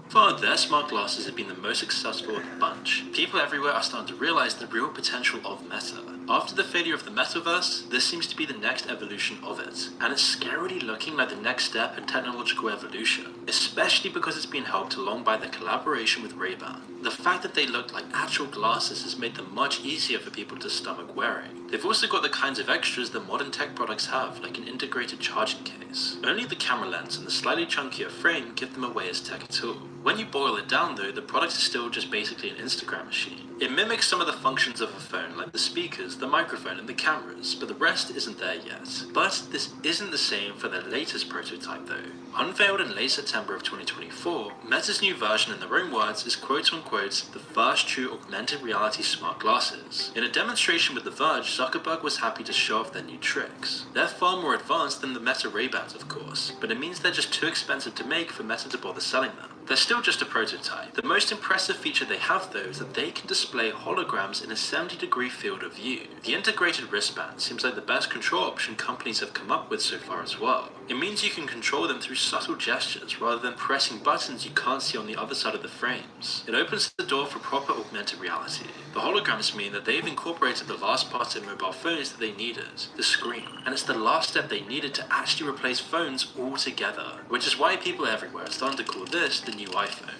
Far, their smart glasses have been the most successful of the bunch. People everywhere are starting to realize the real potential of Meta. After the failure of the metaverse, this seems to be the next evolution of it, and it's scarily looking like the next step in technological evolution, especially because it's been helped along by their collaboration with Ray-Ban. The fact that they look like actual glasses has made them much easier for people to stomach wearing. They've also got the kinds of extras that modern tech products have, like an integrated charging case. Only the camera lens and the slightly chunkier frame give them away as tech at all. When you boil it down though, the product is still just basically an Instagram machine. It mimics some of the functions of a phone, like the speakers, the microphone, and the cameras, but the rest isn't there yet. But this isn't the same for their latest prototype though. Unveiled in late September of 2024, Meta's new version, in their own words, is quote-unquote the first true augmented reality smart glasses. In a demonstration with The Verge, Zuckerberg was happy to show off their new tricks. They're far more advanced than the Meta Ray-Bans, of course, but it means they're just too expensive to make for Meta to bother selling them. They're still just a prototype. The most impressive feature they have though is that they can display holograms in a 70-degree field of view. The integrated wristband seems like the best control option companies have come up with so far as well. It means you can control them through subtle gestures rather than pressing buttons you can't see on the other side of the frames. It opens the door for proper augmented reality. The holograms mean that they've incorporated the last part in mobile phones that they needed, the screen, and it's the last step they needed to actually replace phones altogether, which is why people everywhere are starting to call this the new iPhone.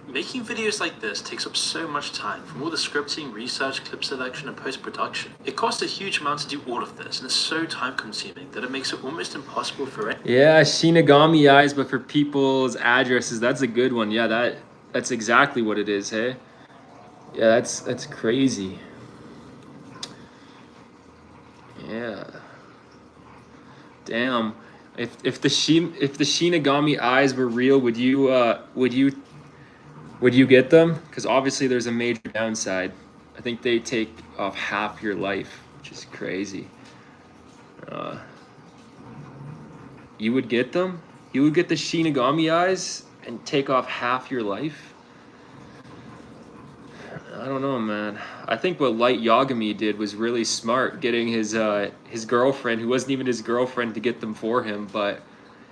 Making videos like this takes up so much time, from all the scripting, research, clip selection, and post-production. It costs a huge amount to do all of this, and it's so time-consuming that it makes it almost impossible for it. Yeah, Shinigami eyes, but for people's addresses. That's a good one. Yeah, that's exactly what it is, hey? Yeah, that's crazy. Yeah. Damn. If the Shinigami eyes were real, would you get them? Because obviously there's a major downside. I think they take off half your life, which is crazy. You would get them? You would get the Shinigami eyes and take off half your life? I don't know, man. I think what Light Yagami did was really smart, getting his girlfriend, who wasn't even his girlfriend, to get them for him, but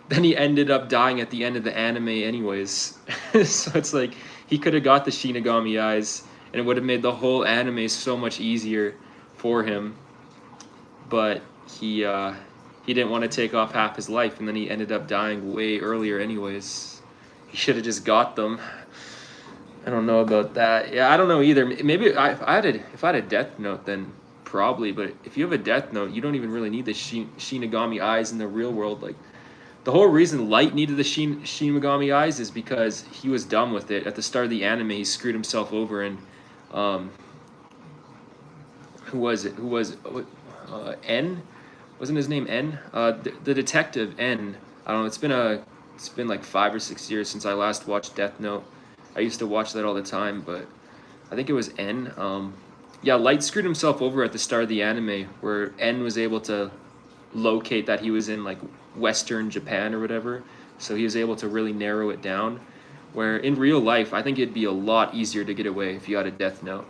then he ended up dying at the end of the anime anyways. So it's like, he could have got the Shinigami eyes, and it would have made the whole anime so much easier for him. But he didn't want to take off half his life, and then he ended up dying way earlier anyways. He should have just got them. I don't know about that. Yeah, I don't know either. Maybe if I had a death note, then probably. But if you have a death note, you don't even really need the Shinigami eyes in the real world. Like, the whole reason Light needed the Shinigami eyes is because he was dumb with it. At the start of the anime, he screwed himself over, and who was it? N? Wasn't his name N? The detective N. I don't know. It's been like 5 or 6 years since I last watched Death Note. I used to watch that all the time, but I think it was N. Yeah, Light screwed himself over at the start of the anime, where N was able to locate that he was in like Western Japan or whatever, so he was able to really narrow it down. Where in real life, I think it'd be a lot easier to get away if you had a death note,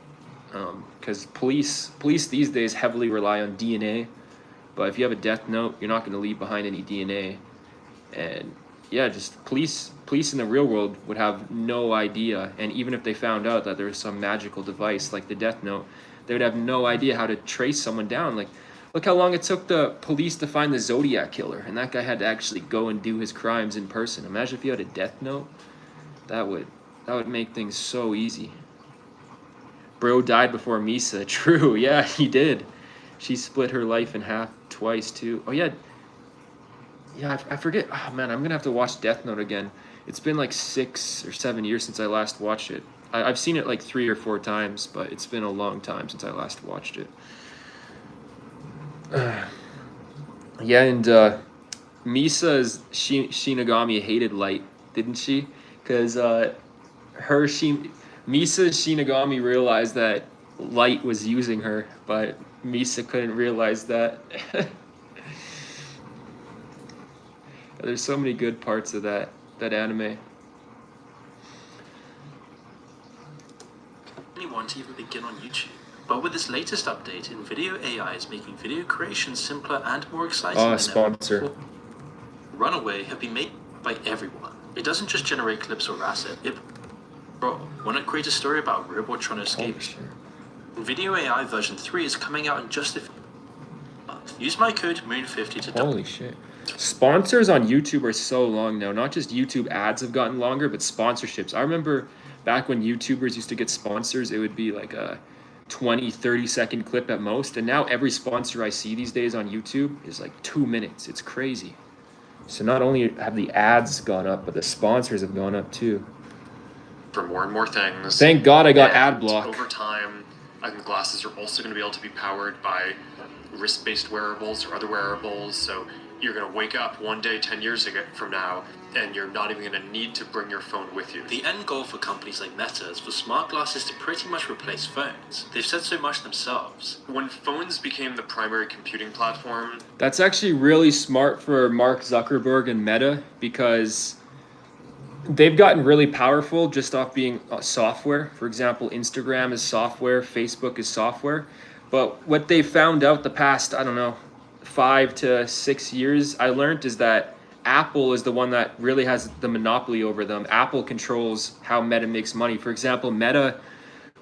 because police these days heavily rely on DNA, but if you have a death note, you're not going to leave behind any DNA, and yeah, just police in the real world would have no idea, and even if they found out that there was some magical device like the death note, they would have no idea how to trace someone down. Like, look how long it took the police to find the Zodiac killer, and that guy had to actually go and do his crimes in person. Imagine if you had a death note. That would make things so easy. Bro died before Misa. True, yeah, he did. She split her life in half twice too. Oh yeah. Yeah, I forget. Oh man, I'm gonna have to watch Death Note again. It's been like 6 or 7 years since I last watched it. I've seen it like 3 or 4 times, but it's been a long time since I last watched it. Yeah, and Misa's Shinigami hated Light, didn't she? Because Misa's Shinigami realized that Light was using her, but Misa couldn't realize that. There's so many good parts of that anime. to even begin on YouTube. But with this latest update, InVideo AI is making video creation simpler and more exciting than sponsor. ever before. Runaway have been made by everyone. It doesn't just generate clips or assets. Want to create a story about a robot trying to escape? Video AI version 3 is coming out in just a few months. Use my code MOON50 to Holy shit. Sponsors on YouTube are so long now. Not just YouTube ads have gotten longer, but sponsorships. I remember back when YouTubers used to get sponsors, it would be like a 20-30 second clip at most, and now every sponsor I see these days on YouTube is like 2 minutes. It's crazy. So not only have the ads gone up, but the sponsors have gone up too. For more and more things. Thank God I got And ad block. Over time, I think glasses are also going to be able to be powered by wrist-based wearables or other wearables. So you're going to wake up one day 10 years from now, and you're not even going to need to bring your phone with you. The end goal for companies like Meta is for smart glasses to pretty much replace phones. They've said so much themselves. When phones became the primary computing platform... That's actually really smart for Mark Zuckerberg and Meta, because they've gotten really powerful just off being software. For example, Instagram is software, Facebook is software. But what they found out the past, I don't know, 5 to 6 years, I learned, is that Apple is the one that really has the monopoly over them. Apple controls how Meta makes money. For example, Meta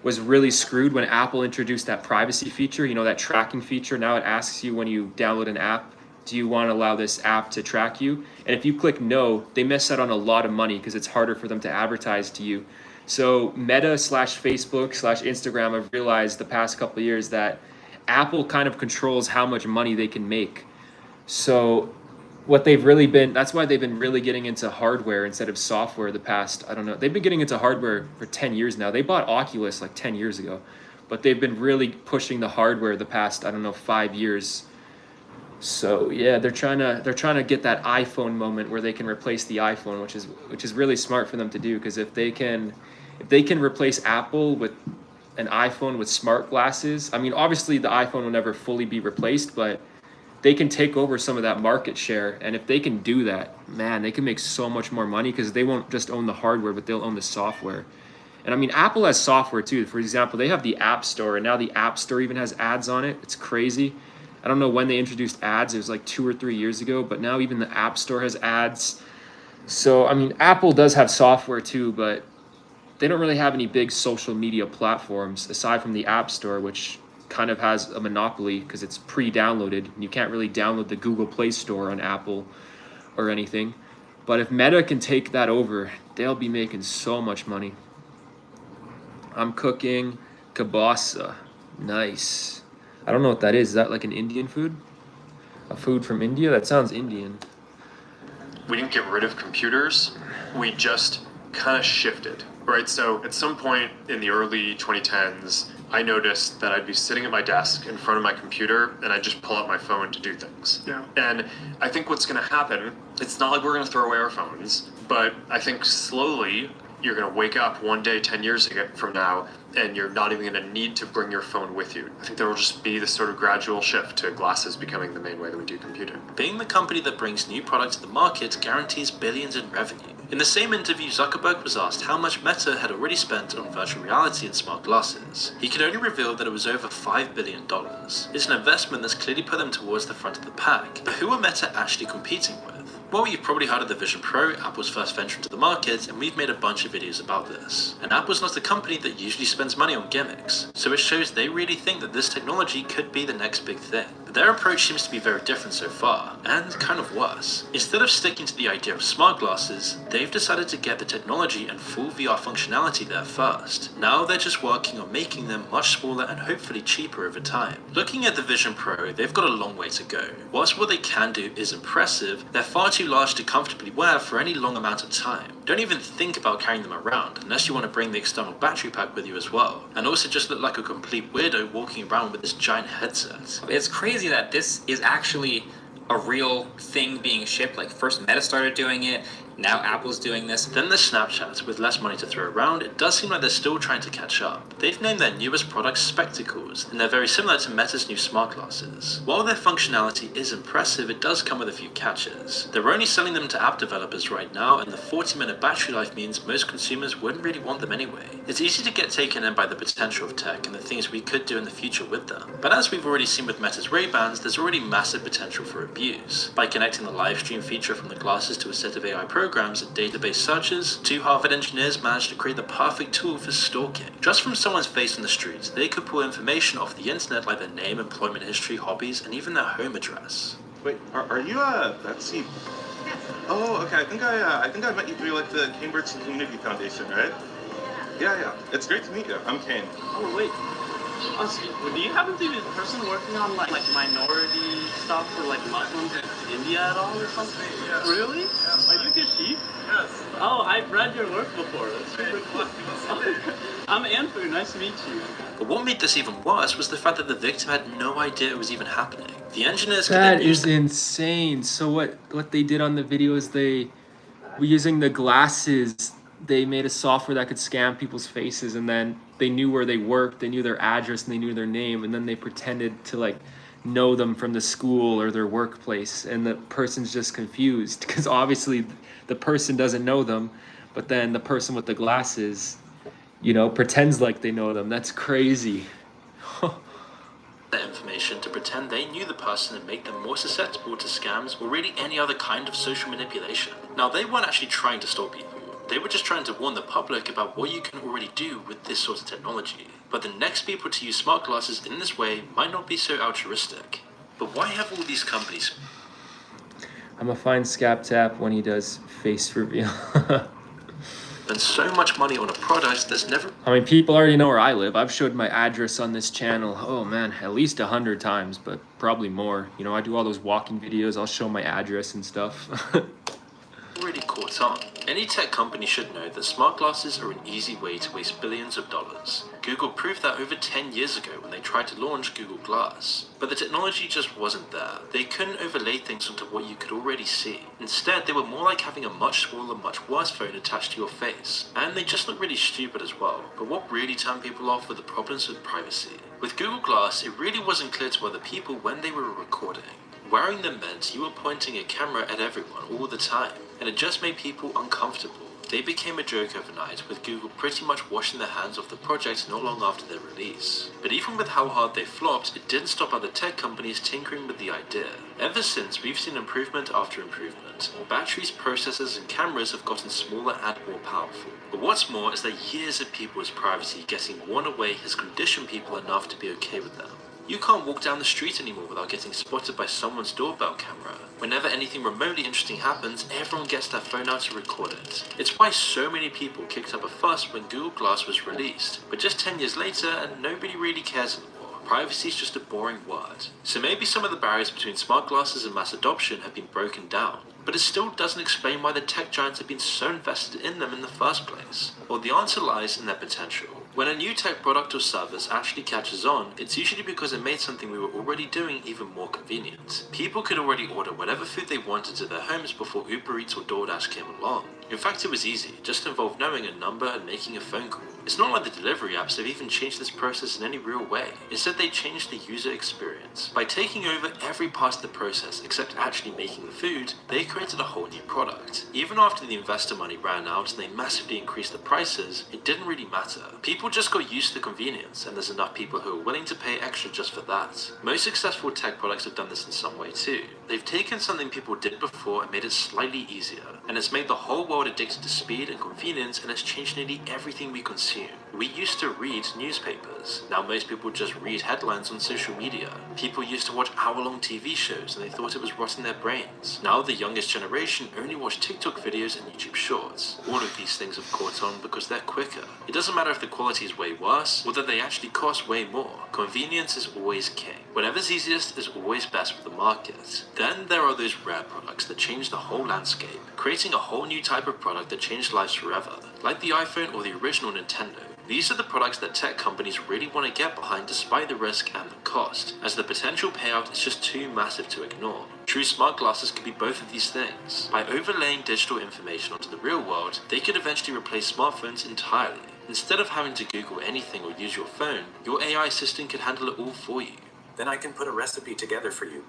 was really screwed when Apple introduced that privacy feature, you know, that tracking feature. Now it asks you when you download an app, do you want to allow this app to track you? And if you click no, they miss out on a lot of money because it's harder for them to advertise to you. So Meta / Facebook / Instagram have realized the past couple of years that Apple kind of controls how much money they can make. So what they've really been, that's why they've been really getting into hardware instead of software the past, I don't know, they've been getting into hardware for 10 years now. They bought Oculus like 10 years ago, but they've been really pushing the hardware the past, I don't know, 5 years. So yeah, they're trying to get that iPhone moment where they can replace the iPhone, which is really smart for them to do, because if they can replace Apple with an iPhone with smart glasses, I mean, obviously the iPhone will never fully be replaced, but they can take over some of that market share. And if they can do that, man, they can make so much more money, because they won't just own the hardware, but they'll own the software. And I mean, Apple has software too. For example, they have the App Store, and now the App Store even has ads on it. It's crazy. I don't know when they introduced ads. It was like 2 or 3 years ago, but now even the App Store has ads. So, I mean, Apple does have software too, but they don't really have any big social media platforms aside from the App Store, which kind of has a monopoly because it's pre-downloaded. You can't really download the Google Play Store on Apple or anything. But if Meta can take that over, they'll be making so much money. I'm cooking kibasa. Nice. I don't know what that is. Is that like an Indian food? A food from India? That sounds Indian. We didn't get rid of computers. We just kind of shifted, right? So at some point in the early 2010s, I noticed that I'd be sitting at my desk in front of my computer and I'd just pull out my phone to do things. Yeah. And I think what's going to happen, it's not like we're going to throw away our phones, but I think slowly you're going to wake up one day 10 years from now and you're not even going to need to bring your phone with you. I think there will just be this sort of gradual shift to glasses becoming the main way that we do computing. Being the company that brings new products to the market guarantees billions in revenue. In the same interview, Zuckerberg was asked how much Meta had already spent on virtual reality and smart glasses. He could only reveal that it was over $5 billion. It's an investment that's clearly put them towards the front of the pack. But who are Meta actually competing with? Well, you've probably heard of the Vision Pro, Apple's first venture into the market, and we've made a bunch of videos about this. And Apple's not a company that usually spends money on gimmicks, so it shows they really think that this technology could be the next big thing. But their approach seems to be very different so far, and kind of worse. Instead of sticking to the idea of smart glasses, they've decided to get the technology and full VR functionality there first. Now they're just working on making them much smaller and hopefully cheaper over time. Looking at the Vision Pro, they've got a long way to go. Whilst what they can do is impressive, they're far too large to comfortably wear for any long amount of time. Don't even think about carrying them around unless you want to bring the external battery pack with you as well, and also just look like a complete weirdo walking around with this giant headset. It's crazy that this is actually a real thing being shipped. Like, first Meta started doing it, Now Apple's doing this. Then there's Snapchat. With less money to throw around, it does seem like they're still trying to catch up. They've named their newest product Spectacles, and they're very similar to Meta's new smart glasses. While their functionality is impressive, it does come with a few catches. They're only selling them to app developers right now, and the 40-minute battery life means most consumers wouldn't really want them anyway. It's easy to get taken in by the potential of tech and the things we could do in the future with them. But as we've already seen with Meta's Ray-Bans, there's already massive potential for abuse. By connecting the live stream feature from the glasses to a set of AI programs and database searches, 2 Harvard engineers managed to create the perfect tool for stalking. Just from someone's face on the street, they could pull information off the internet like their name, employment history, hobbies, and even their home address. Wait, are you Betsy? Oh, okay. I think I met you through like the Cambridge Community Foundation, right? Yeah. It's great to meet you. I'm Kane. Oh wait. Do you happen to be the person working on like minority stuff for like Muslims in India at all or something? Yes. Really? Are you Kashif? Yes. Oh, I've read your work before. That's super cool. I'm Andrew. Nice to meet you. But what made this even worse was the fact that the victim had no idea it was even happening. The engineers That is insane. So what they did on the video is they were using the glasses. They made a software that could scan people's faces, and then they knew where they worked, they knew their address, and they knew their name, and then they pretended to like know them from the school or their workplace, and the person's just confused because obviously the person doesn't know them, but then the person with the glasses, pretends like they know them. That's crazy. That information to pretend they knew the person and make them more susceptible to scams or really any other kind of social manipulation. Now, they weren't actually trying to stop people. They were just trying to warn the public about what you can already do with this sort of technology. But the next people to use smart glasses in this way might not be so altruistic. But why have all these companies? I'm gonna find Scap Tap when he does face reveal. Spend so much money on a product that's never... I mean, people already know where I live. I've showed my address on this channel, oh man, at least 100 times, but probably more. I do all those walking videos. I'll show my address and stuff. Already caught on. Any tech company should know that smart glasses are an easy way to waste billions of dollars. Google proved that over 10 years ago when they tried to launch Google Glass. But the technology just wasn't there. They couldn't overlay things onto what you could already see. Instead, they were more like having a much smaller, much worse phone attached to your face. And they just look really stupid as well. But what really turned people off were the problems with privacy. With Google Glass, it really wasn't clear to other people when they were recording. Wearing them meant you were pointing a camera at everyone all the time, and it just made people uncomfortable. They became a joke overnight, with Google pretty much washing their hands off the project not long after their release. But even with how hard they flopped, it didn't stop other tech companies tinkering with the idea. Ever since, we've seen improvement after improvement. Batteries, processors, and cameras have gotten smaller and more powerful. But what's more is that years of people's privacy getting worn away has conditioned people enough to be okay with them. You can't walk down the street anymore without getting spotted by someone's doorbell camera. Whenever anything remotely interesting happens, everyone gets their phone out to record it. It's why so many people kicked up a fuss when Google Glass was released, but just 10 years later, and nobody really cares anymore. Privacy is just a boring word. So maybe some of the barriers between smart glasses and mass adoption have been broken down, but it still doesn't explain why the tech giants have been so invested in them in the first place. Well, the answer lies in their potential. When a new tech product or service actually catches on, it's usually because it made something we were already doing even more convenient. People could already order whatever food they wanted to their homes before Uber Eats or DoorDash came along. In fact, it was easy, just involved knowing a number and making a phone call. It's not like the delivery apps have even changed this process in any real way. Instead, they changed the user experience. By taking over every part of the process except actually making the food, they created a whole new product. Even after the investor money ran out and they massively increased the prices, it didn't really matter. People just got used to the convenience, and there's enough people who are willing to pay extra just for that. Most successful tech products have done this in some way too. They've taken something people did before and made it slightly easier, and it's made the whole world addicted to speed and convenience, and it's changed nearly everything we consume. We used to read newspapers. Now most people just read headlines on social media. People used to watch hour-long TV shows and they thought it was rotting their brains. Now the youngest generation only watch TikTok videos and YouTube shorts. All of these things have caught on because they're quicker. It doesn't matter if the quality is way worse or that they actually cost way more. Convenience is always king. Whatever's easiest is always best for the market. Then there are those rare products that change the whole landscape, creating a whole new type of product that changed lives forever, like the iPhone or the original Nintendo. These are the products that tech companies really want to get behind despite the risk and the cost, as the potential payout is just too massive to ignore. True smart glasses could be both of these things. By overlaying digital information onto the real world, they could eventually replace smartphones entirely. Instead of having to Google anything or use your phone, your AI assistant could handle it all for you. Then I can put a recipe together for you.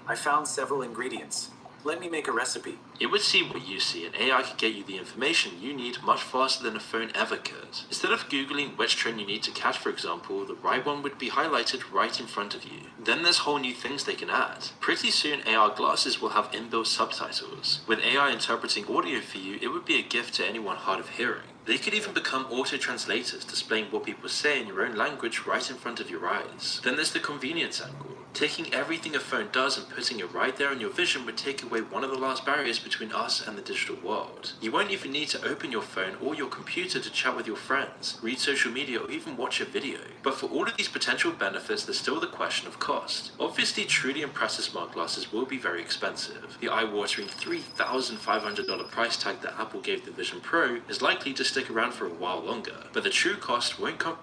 I found several ingredients. Let me make a recipe. It would see what you see, and AI could get you the information you need much faster than a phone ever could. Instead of Googling which train you need to catch, for example, the right one would be highlighted right in front of you. Then there's whole new things they can add. Pretty soon, AR glasses will have inbuilt subtitles. With AI interpreting audio for you, it would be a gift to anyone hard of hearing. They could even become auto-translators, displaying what people say in your own language right in front of your eyes. Then there's the convenience angle. Taking everything a phone does and putting it right there in your vision would take away one of the last barriers between us and the digital world. You won't even need to open your phone or your computer to chat with your friends, read social media, or even watch a video. But for all of these potential benefits, there's still the question of cost. Obviously, truly impressive smart glasses will be very expensive. The eye-watering $3,500 price tag that Apple gave the Vision Pro is likely to stick around for a while longer, but the true cost won't come.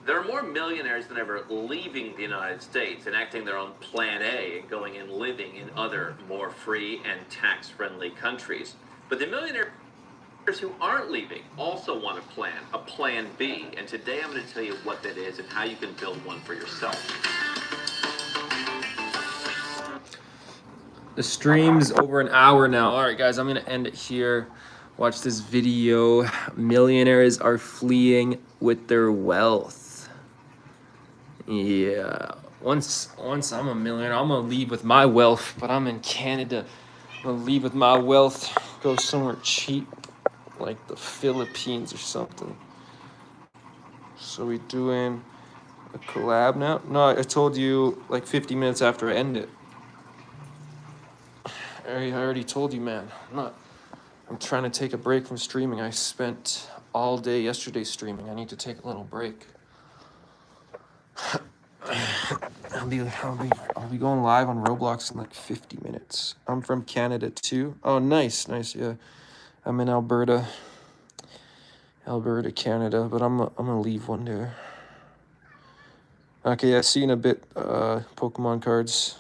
There are more millionaires than ever leaving the United States, enacting their own Plan A and going and living in other more free and tax-friendly countries. But the millionaires who aren't leaving also want a Plan B. And today I'm going to tell you what that is and how you can build one for yourself. The stream's over an hour now. All right, guys, I'm going to end it here. Watch this video. Millionaires are fleeing with their wealth. Yeah, once I'm a millionaire, I'm gonna leave with my wealth, but I'm in Canada. I'm gonna leave with my wealth, go somewhere cheap, like the Philippines or something. So we doing a collab now? No, I told you like 50 minutes after I end it. I already told you, man. I'm trying to take a break from streaming. I spent all day yesterday streaming. I need to take a little break. I'll be going live on Roblox in like 50 minutes. I'm from Canada too. Oh, nice, yeah. I'm in Alberta, Canada, but I'm gonna leave one day. Okay, yeah, see you in a bit. Pokemon cards.